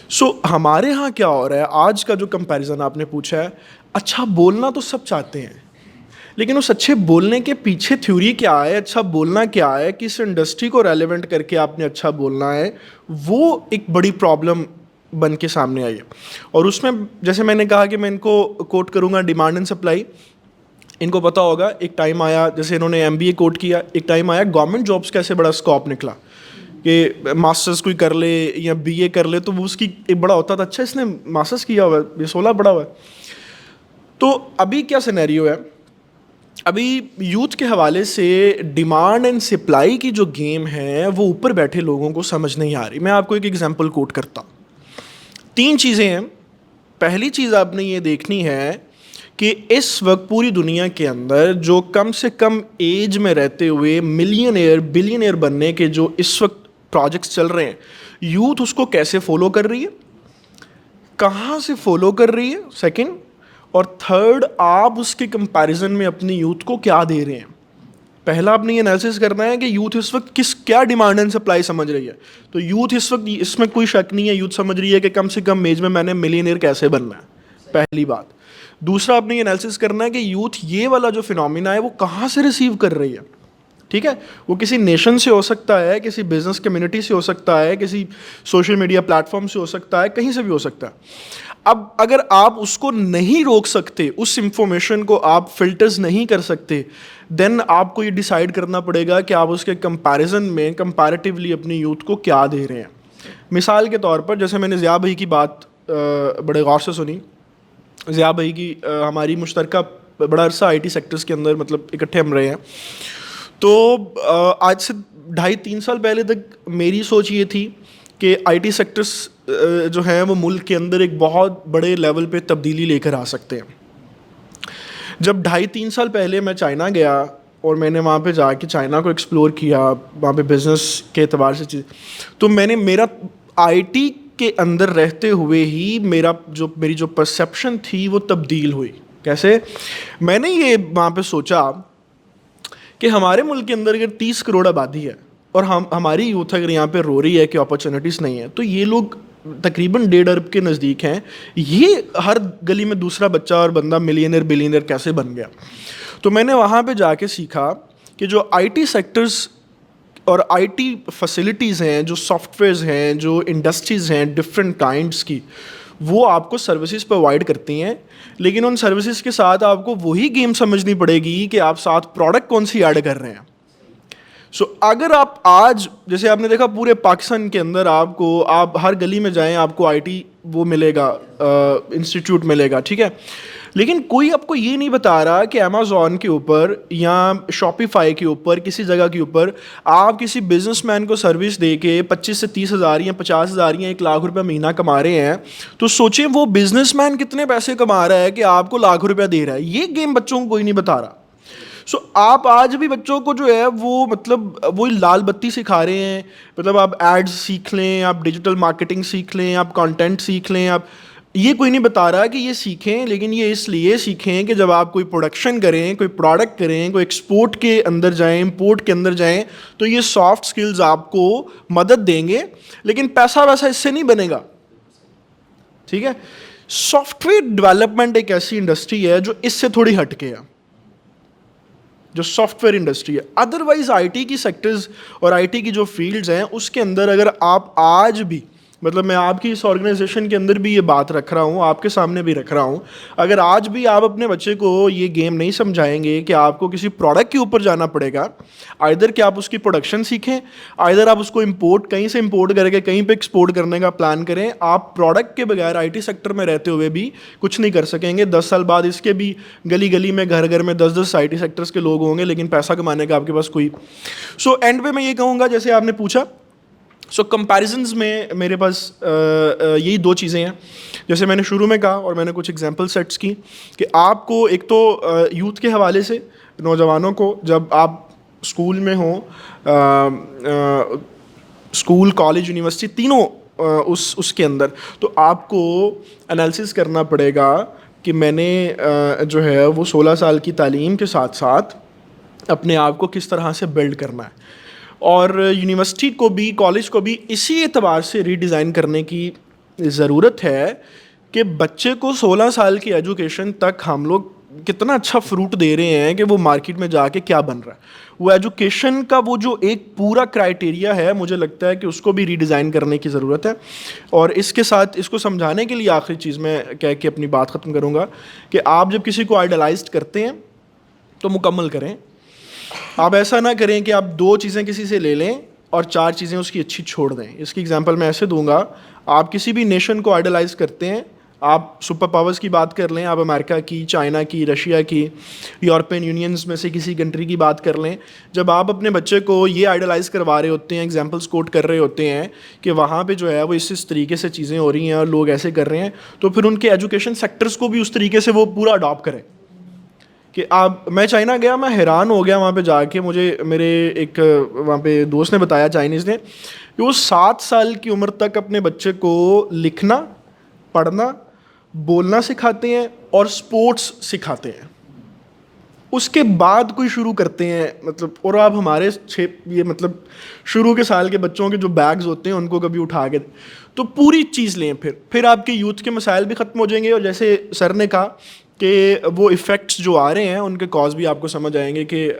S3: سو ہمارے ہاں کیا ہو رہا ہے, آج کا جو کمپیریزن آپ نے پوچھا ہے, اچھا بولنا تو سب چاہتے ہیں, لیکن اس اچھے بولنے کے پیچھے تھیوری کیا ہے, اچھا بولنا کیا ہے, کس انڈسٹری کو ریلیونٹ کر کے آپ نے اچھا بولنا ہے, وہ ایک بڑی پرابلم بن کے سامنے آئی ہے. اور اس میں جیسے میں نے کہا کہ میں ان کو کوٹ کروں گا ڈیمانڈ اینڈ سپلائی, ان کو پتہ ہوگا ایک ٹائم آیا, جیسے انہوں نے MBA کوٹ کیا, ایک ٹائم آیا گورنمنٹ جابس کا ایسے بڑا اسکوپ نکلا کہ ماسٹرز کوئی کر لے یا BA کر لے تو وہ اس کی ایک بڑا ہوتا تھا, اچھا اس نے ماسٹرز کیا ہوا ہے, یہ 16 بڑا ہوا ہے. تو ابھی کیا سینیریو ہے, ابھی یوتھ کے حوالے سے ڈیمانڈ اینڈ سپلائی کی جو گیم ہے وہ اوپر بیٹھے لوگوں کو سمجھ نہیں آ رہی. میں آپ کو ایک ایگزامپل کوٹ کرتا ہوں. 3 چیزیں ہیں. پہلی چیز آپ نے یہ دیکھنی ہے کہ اس وقت پوری دنیا کے اندر جو کم سے کم ایج میں رہتے ہوئے ملینئر بلینئر بننے کے جو اس وقت پروجیکٹس چل رہے ہیں, یوتھ اس کو کیسے فالو کر رہی ہے, کہاں سے فالو کر رہی ہے, سیکنڈ, اور تھرڈ آپ اس کے کمپیریزن میں اپنی یوتھ کو کیا دے رہے ہیں. پہلا آپ نے یہ انالیسس کرنا ہے کہ یوتھ اس وقت کیا ڈیمانڈ اینڈ سپلائی سمجھ رہی ہے. تو یوتھ اس وقت, اس میں کوئی شک نہیں ہے, یوتھ سمجھ رہی ہے کہ کم سے کم ایج میں نے ملینئر کیسے بننا ہے, پہلی بات. دوسرا آپ نے یہ انالیسس کرنا ہے کہ یوتھ یہ والا جو فینومینا ہے وہ کہاں سے ریسیو کر رہی ہے. ٹھیک ہے, وہ کسی نیشن سے ہو سکتا ہے, کسی بزنس کمیونٹی سے ہو سکتا ہے, کسی سوشل میڈیا پلیٹ فارم سے ہو سکتا ہے, کہیں سے بھی ہو سکتا ہے. اب اگر آپ اس کو نہیں روک سکتے, اس انفارمیشن کو آپ فلٹرز نہیں کر سکتے, دین آپ کو یہ ڈیسائیڈ کرنا پڑے گا کہ آپ اس کے کمپیریزن میں کمپیریٹیولی اپنی یوتھ کو کیا دے رہے ہیں. مثال کے طور پر جیسے میں نے ضیاء بھائی کی بات بڑے غور سے سنی. ضیاء بھائی کی ہماری مشترکہ بڑا عرصہ IT سیکٹرز کے اندر مطلب اکٹھے ہم رہے ہیں. تو آج سے 2.5-3 سال پہلے تک میری سوچ یہ تھی کہ IT سیکٹرز جو ہیں وہ ملک کے اندر ایک بہت بڑے لیول پہ تبدیلی لے کر آ سکتے ہیں. جب 2.5-3 سال پہلے میں چائنا گیا اور میں نے وہاں پہ جا کے چائنا کو ایکسپلور کیا, وہاں پہ بزنس کے اعتبار سے چیز, تو میرا آئی ٹی کے اندر رہتے ہوئے ہی میری جو پرسیپشن تھی وہ تبدیل ہوئی. کیسے؟ میں نے یہ وہاں پہ سوچا کہ ہمارے ملک کے اندر اگر 30 کروڑ آبادی ہے اور ہماری یوتھ اگر یہاں پہ رو رہی ہے کہ اپرچونیٹیز نہیں ہیں, تو یہ لوگ تقریباً 1.5 ارب کے نزدیک ہیں, یہ ہر گلی میں دوسرا بچہ اور بندہ ملینئر بلینئر کیسے بن گیا. تو میں نے وہاں پہ جا کے سیکھا کہ جو آئی ٹی سیکٹرز اور آئی ٹی فیسلٹیز ہیں, جو سافٹ ویئرز ہیں, جو انڈسٹریز ہیں ڈفرینٹ کائنڈس کی, وہ آپ کو سروسز پرووائڈ کرتی ہیں, لیکن ان سروسز کے ساتھ آپ کو وہی گیم سمجھنی پڑے گی کہ آپ ساتھ پروڈکٹ کون سی ایڈ کر رہے ہیں. سو اگر آپ آج جیسے آپ نے دیکھا پورے پاکستان کے اندر آپ ہر گلی میں جائیں آپ کو آئی ٹی وہ ملے گا, انسٹیٹیوٹ ملے گا, ٹھیک ہے, لیکن کوئی آپ کو یہ نہیں بتا رہا کہ امیزون کے اوپر یا شاپیفائی کے اوپر کسی جگہ کے اوپر آپ کسی بزنس مین کو سروس دے کے 25 سے 30 ہزار یا 50 ہزار یا 1 لاکھ روپے مہینہ کما رہے ہیں, تو سوچیں وہ بزنس مین کتنے پیسے کما رہا ہے کہ آپ کو لاکھ روپیہ دے رہا ہے. یہ گیم بچوں کو کوئی نہیں بتا رہا. سو آپ آج بھی بچوں کو جو ہے وہ وہ لال بتی سکھا رہے ہیں, آپ ایڈز سیکھ لیں, آپ ڈیجیٹل مارکیٹنگ سیکھ لیں, آپ کانٹینٹ سیکھ لیں, آپ یہ کوئی نہیں بتا رہا کہ یہ سیکھیں, لیکن یہ اس لیے سیکھیں کہ جب آپ کوئی پروڈکشن کریں, کوئی پروڈکٹ کریں, کوئی ایکسپورٹ کے اندر جائیں, امپورٹ کے اندر جائیں, تو یہ سافٹ سکلز آپ کو مدد دیں گے, لیکن پیسہ ویسا اس سے نہیں بنے گا. ٹھیک ہے, سافٹ ویئر ڈیولپمنٹ ایک ایسی انڈسٹری ہے جو اس سے تھوڑی ہٹ کے ہے, جو سافٹ ویئر انڈسٹری ہے. ادروائز آئی ٹی کی سیکٹرز اور آئی ٹی کی جو فیلڈز ہیں اس کے اندر اگر آپ آج بھی میں آپ کی اس آرگنائزیشن کے اندر بھی یہ بات رکھ رہا ہوں, آپ کے سامنے بھی رکھ رہا ہوں, اگر آج بھی آپ اپنے بچے کو یہ گیم نہیں سمجھائیں گے کہ آپ کو کسی پروڈکٹ کے اوپر جانا پڑے گا, آئدر کہ آپ اس کی پروڈکشن سیکھیں, آئدر آپ اس کو کہیں سے امپورٹ کر کے کہیں پہ ایکسپورٹ کرنے کا پلان کریں, آپ پروڈکٹ کے بغیر آئی ٹی سیکٹر میں رہتے ہوئے بھی کچھ نہیں کر سکیں گے. 10 سال بعد اس کے بھی گلی گلی میں گھر میں 10 آئی ٹی سیکٹرز کے لوگ ہوں گے, لیکن پیسہ کمانے کا آپ کے پاس کوئی. سو اینڈ پہ میں یہ کہوں گا جیسے آپ نے پوچھا, سو کمپیریزنز میں میرے پاس یہی 2 چیزیں ہیں. جیسے میں نے شروع میں کہا اور میں نے کچھ ایگزامپل سیٹس کی کہ آپ کو ایک تو یوتھ کے حوالے سے نوجوانوں کو جب آپ اسکول میں ہوں, اسکول کالج یونیورسٹی تینوں اس کے اندر, تو آپ کو انالیسس کرنا پڑے گا کہ میں نے جو ہے وہ 16 سال کی تعلیم کے ساتھ ساتھ اپنے آپ کو کس طرح سے بلڈ کرنا ہے, اور یونیورسٹی کو بھی کالج کو بھی اسی اعتبار سے ری ڈیزائن کرنے کی ضرورت ہے کہ بچے کو 16 سال کی ایجوکیشن تک ہم لوگ کتنا اچھا فروٹ دے رہے ہیں کہ وہ مارکیٹ میں جا کے کیا بن رہا ہے. وہ ایجوکیشن کا وہ جو ایک پورا کرائٹیریا ہے, مجھے لگتا ہے کہ اس کو بھی ری ڈیزائن کرنے کی ضرورت ہے. اور اس کے ساتھ اس کو سمجھانے کے لیے آخری چیز میں کہہ کے اپنی بات ختم کروں گا کہ آپ جب کسی کو آئیڈلائزڈ کرتے ہیں تو مکمل کریں. آپ ایسا نہ کریں کہ آپ 2 چیزیں کسی سے لے لیں اور 4 چیزیں اس کی اچھی چھوڑ دیں. اس کی ایگزامپل میں ایسے دوں گا, آپ کسی بھی نیشن کو آئیڈلائز کرتے ہیں, آپ سپر پاورز کی بات کر لیں, آپ امریکہ کی, چائنا کی, رشیا کی, یورپین یونینز میں سے کسی کنٹری کی بات کر لیں, جب آپ اپنے بچے کو یہ آئیڈلائز کروا رہے ہوتے ہیں, ایگزامپلس کوٹ کر رہے ہوتے ہیں کہ وہاں پہ جو ہے وہ اس طریقے سے چیزیں ہو رہی ہیں اور لوگ ایسے کر رہے ہیں, تو پھر ان کے ایجوکیشن سیکٹرز کو بھی اس طریقے سے وہ پورا اڈاپٹ کریں. کہ میں چائنا گیا, میں حیران ہو گیا وہاں پہ جا کے. مجھے میرے ایک وہاں پہ دوست نے بتایا, چائنیز نے, کہ وہ 7 سال کی عمر تک اپنے بچے کو لکھنا, پڑھنا, بولنا سکھاتے ہیں اور سپورٹس سکھاتے ہیں. اس کے بعد کوئی شروع کرتے ہیں اور آپ ہمارے یہ شروع کے سال کے بچوں کے جو بیگز ہوتے ہیں ان کو کبھی اٹھا کے تو پوری چیز لیں, پھر آپ کے یوتھ کے مسائل بھی ختم ہو جائیں گے. اور جیسے سر نے کہا کہ وہ ایفیکٹس جو آ رہے ہیں ان کے کاز بھی آپ کو سمجھ آئیں گے کہ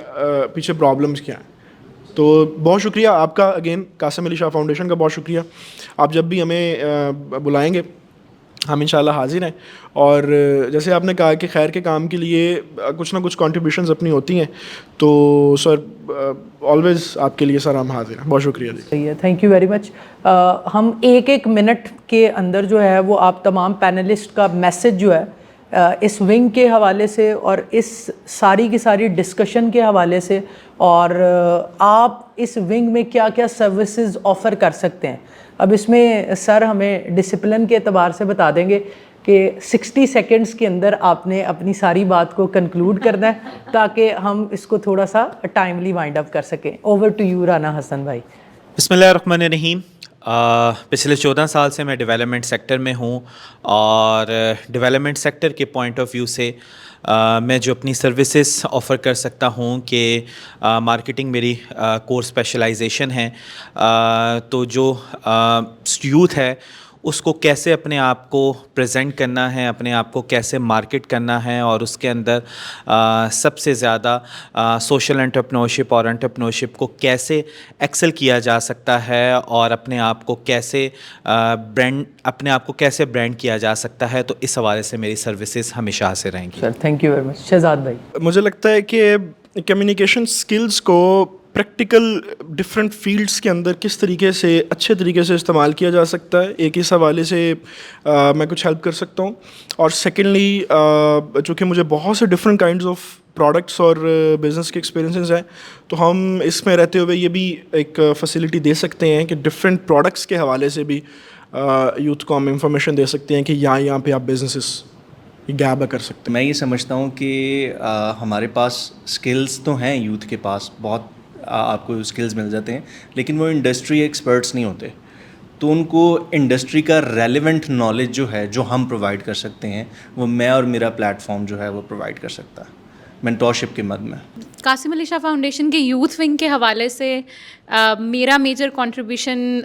S3: پیچھے پرابلمس کیا ہیں. تو بہت شکریہ آپ کا, اگین قاسم علی شاہ فاؤنڈیشن کا بہت شکریہ. آپ جب بھی ہمیں بلائیں گے ہم انشاءاللہ حاضر ہیں. اور جیسے آپ نے کہا کہ خیر کے کام کے لیے کچھ نہ کچھ کنٹریبیوشنز اپنی ہوتی ہیں, تو سر آلویز آپ کے لیے سر ہم حاضر ہیں. بہت شکریہ جی.
S7: صحیح ہے, تھینک یو ویری مچ. ہم 1 منٹ کے اندر جو ہے وہ آپ تمام پینلسٹ کا میسج جو ہے اس ونگ کے حوالے سے اور اس ساری کی ساری ڈسکشن کے حوالے سے, اور آپ اس ونگ میں کیا کیا سروسز آفر کر سکتے ہیں. اب اس میں سر ہمیں ڈسپلن کے اعتبار سے بتا دیں گے کہ 60 سیکنڈز کے اندر آپ نے اپنی ساری بات کو کنکلوڈ کرنا ہے تاکہ ہم اس کو تھوڑا سا ٹائملی وائنڈ اپ کر سکیں. اوور ٹو یو رانا حسن بھائی.
S8: بسم اللہ الرحمن الرحیم. پچھلے 14 سال سے میں ڈیولپمنٹ سیکٹر میں ہوں اور ڈیولپمنٹ سیکٹر کے پوائنٹ آف ویو سے میں جو اپنی سروسز آفر کر سکتا ہوں کہ مارکیٹنگ میری کور اسپیشلائزیشن ہے. تو جو یوتھ ہے اس کو کیسے اپنے آپ کو پریزنٹ کرنا ہے, اپنے آپ کو کیسے مارکیٹ کرنا ہے, اور اس کے اندر سب سے زیادہ سوشل انٹرپرینورشپ اور انٹرپرینورشپ کو کیسے ایکسل کیا جا سکتا ہے, اور اپنے آپ کو کیسے برانڈ کیا جا سکتا ہے. تو اس حوالے سے میری سروسز ہمیشہ حاصل رہیں گی.
S7: سر تھینک یو ویری مچ. شہزاد بھائی.
S3: مجھے لگتا ہے کہ کمیونیکیشن سکلز کو پریکٹیکل ڈفرینٹ فیلڈس کے اندر کس طریقے سے اچھے طریقے سے استعمال کیا جا سکتا ہے, ایک اس حوالے سے میں کچھ ہیلپ کر سکتا ہوں. اور سیکنڈلی چونکہ مجھے بہت سے ڈفرینٹ کائنڈز آف پروڈکٹس اور بزنس کے ایکسپیرینسز ہیں, تو ہم اس میں رہتے ہوئے یہ بھی ایک فیسلٹی دے سکتے ہیں کہ ڈفرینٹ پروڈکٹس کے حوالے سے بھی یوتھ کو ہم انفارمیشن دے سکتے ہیں کہ یہاں پہ آپ بزنسز گیپ کر سکتے ہیں.
S5: میں یہ سمجھتا ہوں کہ ہمارے پاس اسکلز تو ہیں یوتھ کے پاس, بہت آپ کو اسکلز مل جاتے ہیں, لیکن وہ انڈسٹری ایکسپرٹس نہیں ہوتے. تو ان کو انڈسٹری کا ریلیونٹ نالج جو ہے جو ہم پرووائڈ کر سکتے ہیں وہ میں اور میرا پلیٹ فارم جو ہے وہ پرووائڈ کر سکتا ہے مینٹورشپ کے مد میں.
S6: قاسم علی شاہ فاؤنڈیشن کے یوتھ ونگ کے حوالے سے میرا میجر کنٹریبیوشن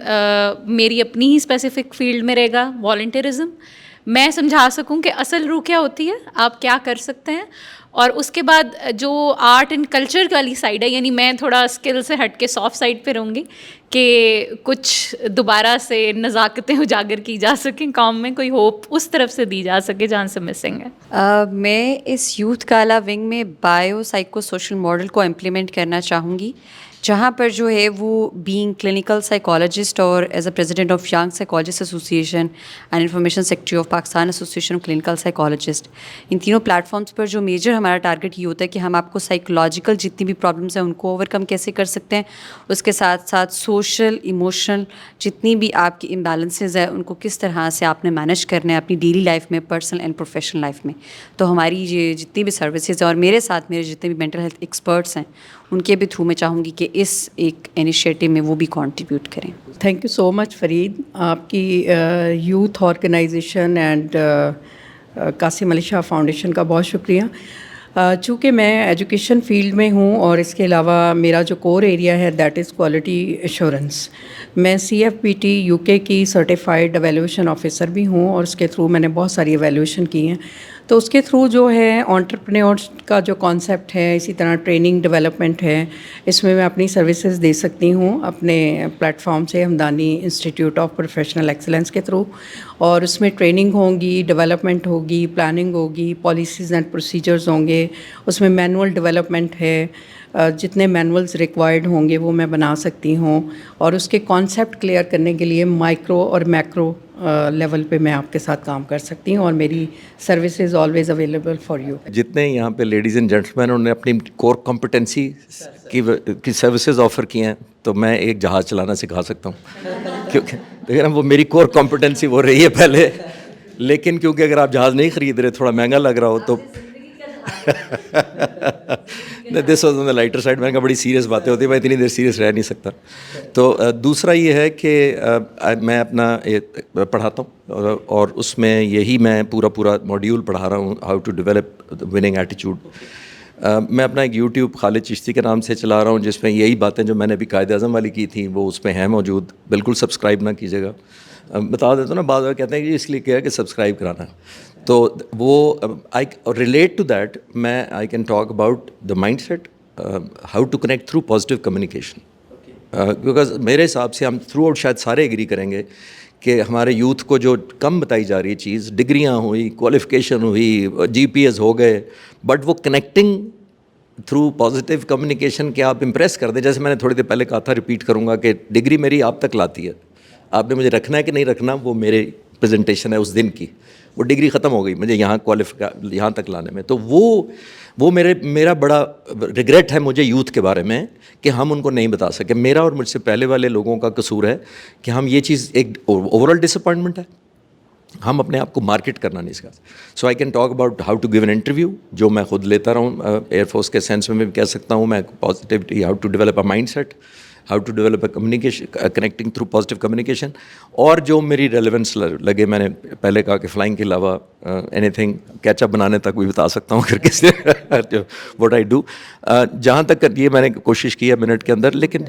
S6: میری اپنی ہی اسپیسیفک فیلڈ میں رہے گا, والنٹیرزم. میں سمجھا سکوں کہ اصل روح کیا ہوتی ہے, آپ کیا کر سکتے ہیں, اور اس کے بعد جو آرٹ اینڈ کلچر والی سائڈ ہے, یعنی میں تھوڑا اسکل سے ہٹ کے سافٹ سائڈ پہ رہوں گی کہ کچھ دوبارہ سے نزاکتیں اجاگر کی جا سکیں, قوم میں کوئی ہوپ اس طرف سے دی جا سکے جہاں سے مسنگ ہے.
S4: میں اس یوتھ گالا ونگ میں بایو سائیکو سوشل ماڈل کو امپلیمنٹ کرنا چاہوں گی, جہاں پر جو ہے وہ بینگ کلینکل سائیکالوجسٹ اور as a president of young psychologist association and information secretary of Pakistan association of clinical psychologist, ان تینوں پلیٹ فارمس پر جو میجر ہمارا ٹارگیٹ یہ ہوتا ہے کہ ہم آپ کو سائیکولوجیکل جتنی بھی پرابلمس ہیں ان کو اوور کم کیسے کر سکتے ہیں, اس کے ساتھ ساتھ سوشل ایموشنل جتنی بھی آپ کی امبیلنسز ہیں ان کو کس طرح سے آپ نے مینیج کرنا ہے اپنی ڈیلی لائف میں, پرسنل اینڈ پروفیشنل لائف میں. تو ہماری یہ جتنی بھی سروسز ہیں اور میرے ساتھ میرے جتنے بھی مینٹل ہیلتھ ایکسپرٹس ہیں ان کے بھی تھرو میں چاہوں گی کہ اس ایک انیشیٹو میں وہ بھی کنٹریبیوٹ کریں.
S2: Thank you so much Farid. آپ کی youth organization and Qasim Ali Shah Foundation کا بہت شکریہ. چونکہ میں ایجوکیشن فیلڈ میں ہوں اور اس کے علاوہ میرا جو کور ایریا ہے دیٹ از کوالٹی ایشورنس. میں CFPT UK کی سرٹیفائڈ ایویلیویشن آفیسر بھی ہوں اور اس کے تھرو میں نے بہت ساری ایویلیویشن کی ہیں. تو اس کے تھرو جو ہے انٹرپرینیورس کا جو کانسیپٹ ہے, اسی طرح ٹریننگ ڈیولپمنٹ ہے, اس میں اپنی سروسز دے سکتی ہوں اپنے پلیٹ فارم سے Hamdani Institute of Professional Excellence کے تھرو. اور اس میں ٹریننگ ہوگی, ڈیولپمنٹ ہوگی, پلاننگ ہوگی, پالیسیز اینڈ پروسیجرز ہوں گے, اس میں مینول ڈیولپمنٹ ہے, جتنے مینولز ریکوائرڈ ہوں گے وہ میں بنا سکتی ہوں. اور اس کے کانسیپٹ کلیئر کرنے کے لیے مائکرو اور میکرو لیول پہ میں آپ کے ساتھ کام کر سکتی ہوں, اور میری services always available for you.
S1: جتنے یہاں پہ لیڈیز اینڈ جینٹلمین انہوں نے اپنی کور کمپٹنسی کی سروسز آفر کی ہیں, تو میں ایک جہاز چلانا سکھا سکتا ہوں, کیونکہ دیکھیں وہ میری کور کمپٹنسی وہ رہی ہے پہلے. لیکن کیونکہ اگر آپ جہاز نہیں خرید رہے, تھوڑا مہنگا لگ رہا ہو تو this was on the lighter side. میں کہا بڑی سیریس باتیں ہوتی ہیں, میں اتنی دیر سیریس رہ نہیں سکتا. تو دوسرا یہ ہے کہ میں اپنا پڑھاتا ہوں اور اس میں یہی میں پورا ماڈیول پڑھا رہا ہوں, ہاؤ ٹو ڈیولپ وننگ ایٹیچیوڈ. میں اپنا ایک یوٹیوب خالد چشتی کے نام سے چلا رہا ہوں, جس میں یہی باتیں جو میں نے ابھی قائد اعظم والی کی تھیں وہ اس میں ہیں موجود. بالکل سبسکرائب نہ کیجیے گا, بتا دیتا ہوں نا, بعض بار کہتے ہیں کہ اس لیے کیا ہے کہ سبسکرائب کرانا ہے. تو وہ آئی ریلیٹ ٹو دیٹ. میں I can talk about the mindset, how to connect through positive communication. Because میرے حساب سے ہم تھرو آؤٹ شاید سارے ایگری کریں گے کہ ہمارے یوتھ کو جو کم بتائی جا رہی چیز, ڈگریاں ہوئی, کوالیفیکیشن ہوئی, GPS ہو گئے, بٹ وہ کنیکٹنگ تھرو پازیٹیو کمیونیکیشن کہ آپ امپریس کر دیں. جیسے میں نے تھوڑی دیر پہلے کہا تھا, ریپیٹ کروں گا کہ ڈگری میری آپ تک لاتی ہے, آپ نے مجھے رکھنا ہے کہ نہیں رکھنا وہ میرے پریزنٹیشن ہے اس دن کی. وہ ڈگری ختم ہو گئی مجھے یہاں تک لانے میں. تو وہ میرا بڑا ریگریٹ ہے مجھے یوتھ کے بارے میں کہ ہم ان کو نہیں بتا سکے. میرا اور مجھ سے پہلے والے لوگوں کا قصور ہے کہ ہم یہ چیز ایک اوور آل ڈس اپوائنٹمنٹ ہے ہم اپنے آپ کو مارکیٹ کرنا نہیں سکھا. So I can talk about how to give an interview, جو میں خود لیتا رہا ہوں ایئر فورس کے سینس میں بھی کہہ سکتا ہوں میں, positivity, how to develop a mindset, how to develop a communication, connecting through positive communication. اور جو میری ریلیونس لگے, میں نے پہلے کہا کہ فلائنگ کے علاوہ اینی تھنگ, کیچ اپ بنانے تک بھی بتا سکتا ہوں کر کے واٹ آئی ڈو. جہاں تک یہ میں نے کوشش کی ہے منٹ کے اندر, لیکن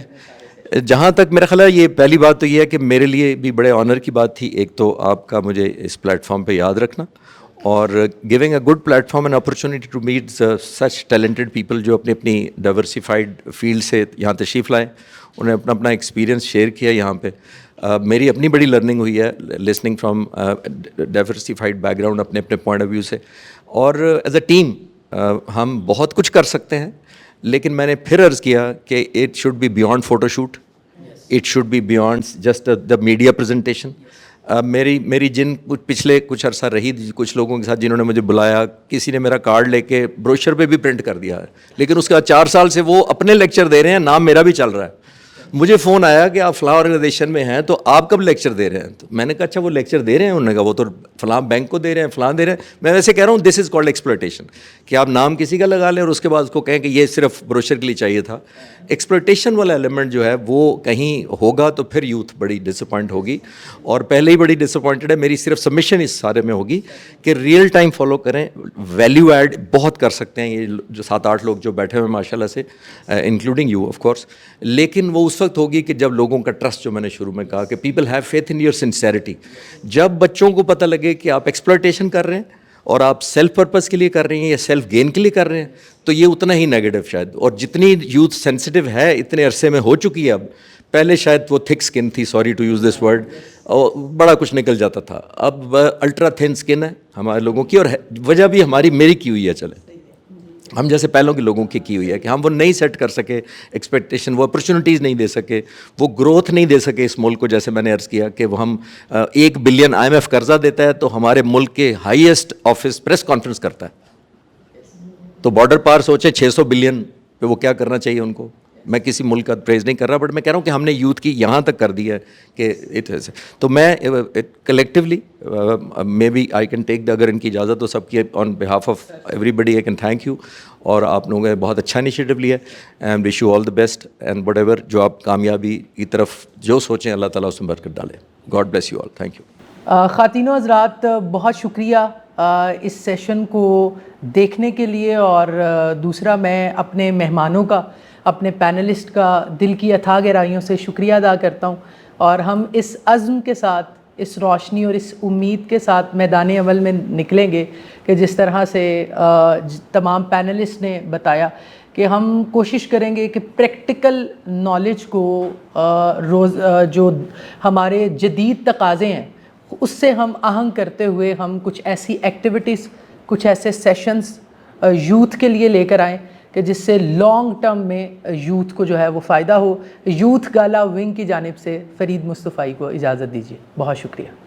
S1: جہاں تک میرا خیال ہے یہ پہلی بات تو یہ ہے کہ میرے لیے بھی بڑے آنر کی بات تھی, ایک تو آپ کا مجھے اس پلیٹ فارم پہ یاد رکھنا, اور giving a good platform and opportunity to meet such talented people جو اپنی اپنی ڈائیورسیفائڈ فیلڈ سے یہاں تشریف لائیں, انہیں اپنا اپنا ایکسپیرینس شیئر کیا یہاں پہ. میری اپنی بڑی لرننگ ہوئی ہے listening from diversified back ground, اپنے اپنے پوائنٹ آف ویو سے. اور ایز اے ٹیم ہم بہت کچھ کر سکتے ہیں, لیکن میں نے پھر عرض کیا کہ it should be beyond photo shoot, it should be beyond just the media presentation. میری جن پچھلے کچھ عرصہ رہی کچھ لوگوں کے ساتھ جنہوں نے مجھے بلایا, کسی نے میرا کارڈ لے کے بروشر پہ بھی پرنٹ کر دیا ہے, لیکن اس کے بعد 4 سال سے وہ اپنے لیکچر دے رہے ہیں, نام میرا بھی چل رہا ہے. مجھے فون آیا کہ آپ فلاں آرگنائزیشن میں ہیں تو آپ کب لیکچر دے رہے ہیں, تو میں نے کہا اچھا وہ لیکچر دے رہے ہیں, انہوں نے کہا وہ تو فلاں بینک کو دے رہے ہیں, فلاں دے رہے ہیں. میں ویسے کہہ رہا ہوں دس از کالڈ ایکسپلوٹیشن, کہ آپ نام کسی کا لگا لیں اور اس کے بعد اس کو کہیں کہ یہ صرف بروشر کے لیے چاہیے تھا. ایکسپلوٹیشن والا ایلیمنٹ جو ہے وہ کہیں ہوگا تو پھر یوتھ بڑی ڈس اپوائنٹ ہوگی, اور پہلے ہی بڑی ڈس اپوائنٹڈ ہے. میری صرف سبمیشن اس سارے میں ہوگی کہ ریئل ٹائم فالو کریں, ویلیو ایڈ بہت کر سکتے ہیں یہ جو 7-8 لوگ جو بیٹھے ہوئے ہیں ماشاء اللہ سے, انکلوڈنگ یو آف کورس, لیکن وہ اس وقت ہوگی کہ جب لوگوں کا ٹرسٹ, جو میں نے شروع میں کہا کہ people have faith in your sincerity. جب بچوں کو پتہ لگے کہ آپ ایکسپلوٹیشن کر رہے ہیں اور آپ سیلف پرپز کے لیے کر رہے ہیں یا سیلف گین کے لیے کر رہے ہیں, تو یہ اتنا ہی نیگیٹو شاید. اور جتنی یوتھ سینسٹیو ہے اتنے عرصے میں ہو چکی ہے, اب پہلے شاید وہ تھک سکن تھی, sorry to use this word, اور بڑا کچھ نکل جاتا تھا. اب الٹرا تھن سکن ہے ہمارے لوگوں کی, اور وجہ بھی ہماری میری کی ہوئی ہے, چلے ہم جیسے پہلوں کے لوگوں کی ہوئی ہے کہ ہم وہ نہیں سیٹ کر سکے ایکسپیکٹیشن, وہ اپرچونیٹیز نہیں دے سکے, وہ گروتھ نہیں دے سکے اس ملک کو. جیسے میں نے عرض کیا کہ وہ ہم 1 بلین IMF قرضہ دیتا ہے تو ہمارے ملک کے ہائیسٹ آفس پریس کانفرنس کرتا ہے, تو بارڈر پار سوچے 600 بلین پہ وہ کیا کرنا چاہیے ان کو. میں کسی ملک کا پریز نہیں کر رہا, بٹ میں کہہ رہا ہوں کہ ہم نے یوتھ کی یہاں تک کر دی ہے کہ تو میں collectively maybe I can take اگر ان کی اجازت ہو سب کی on behalf of everybody I can thank you. اور آپ لوگوں نے بہت اچھا انیشیٹو لیا ہے, and wish you all the best, and whatever جو آپ کامیابی کی طرف جو سوچیں اللہ تعالیٰ اس میں برکت ڈالے. God bless you all, thank you.
S7: خواتین و حضرات, بہت شکریہ اس سیشن کو دیکھنے کے لیے. اور دوسرا میں اپنے مہمانوں کا, اپنے پینلسٹ کا دل کی اتھاہ گہرائیوں سے شکریہ ادا کرتا ہوں. اور ہم اس عزم کے ساتھ, اس روشنی اور اس امید کے ساتھ میدان عمل میں نکلیں گے کہ جس طرح سے تمام پینلسٹ نے بتایا کہ ہم کوشش کریں گے کہ پریکٹیکل نالج کو جو ہمارے جدید تقاضے ہیں اس سے ہم آہنگ کرتے ہوئے ہم کچھ ایسی ایکٹیویٹیز, کچھ ایسے سیشنز یوتھ کے لیے لے کر آئیں کہ جس سے لانگ ٹرم میں یوتھ کو جو ہے وہ فائدہ ہو. یوتھ گالا ونگ کی جانب سے فرید مصطفی کو اجازت دیجیے. بہت شکریہ.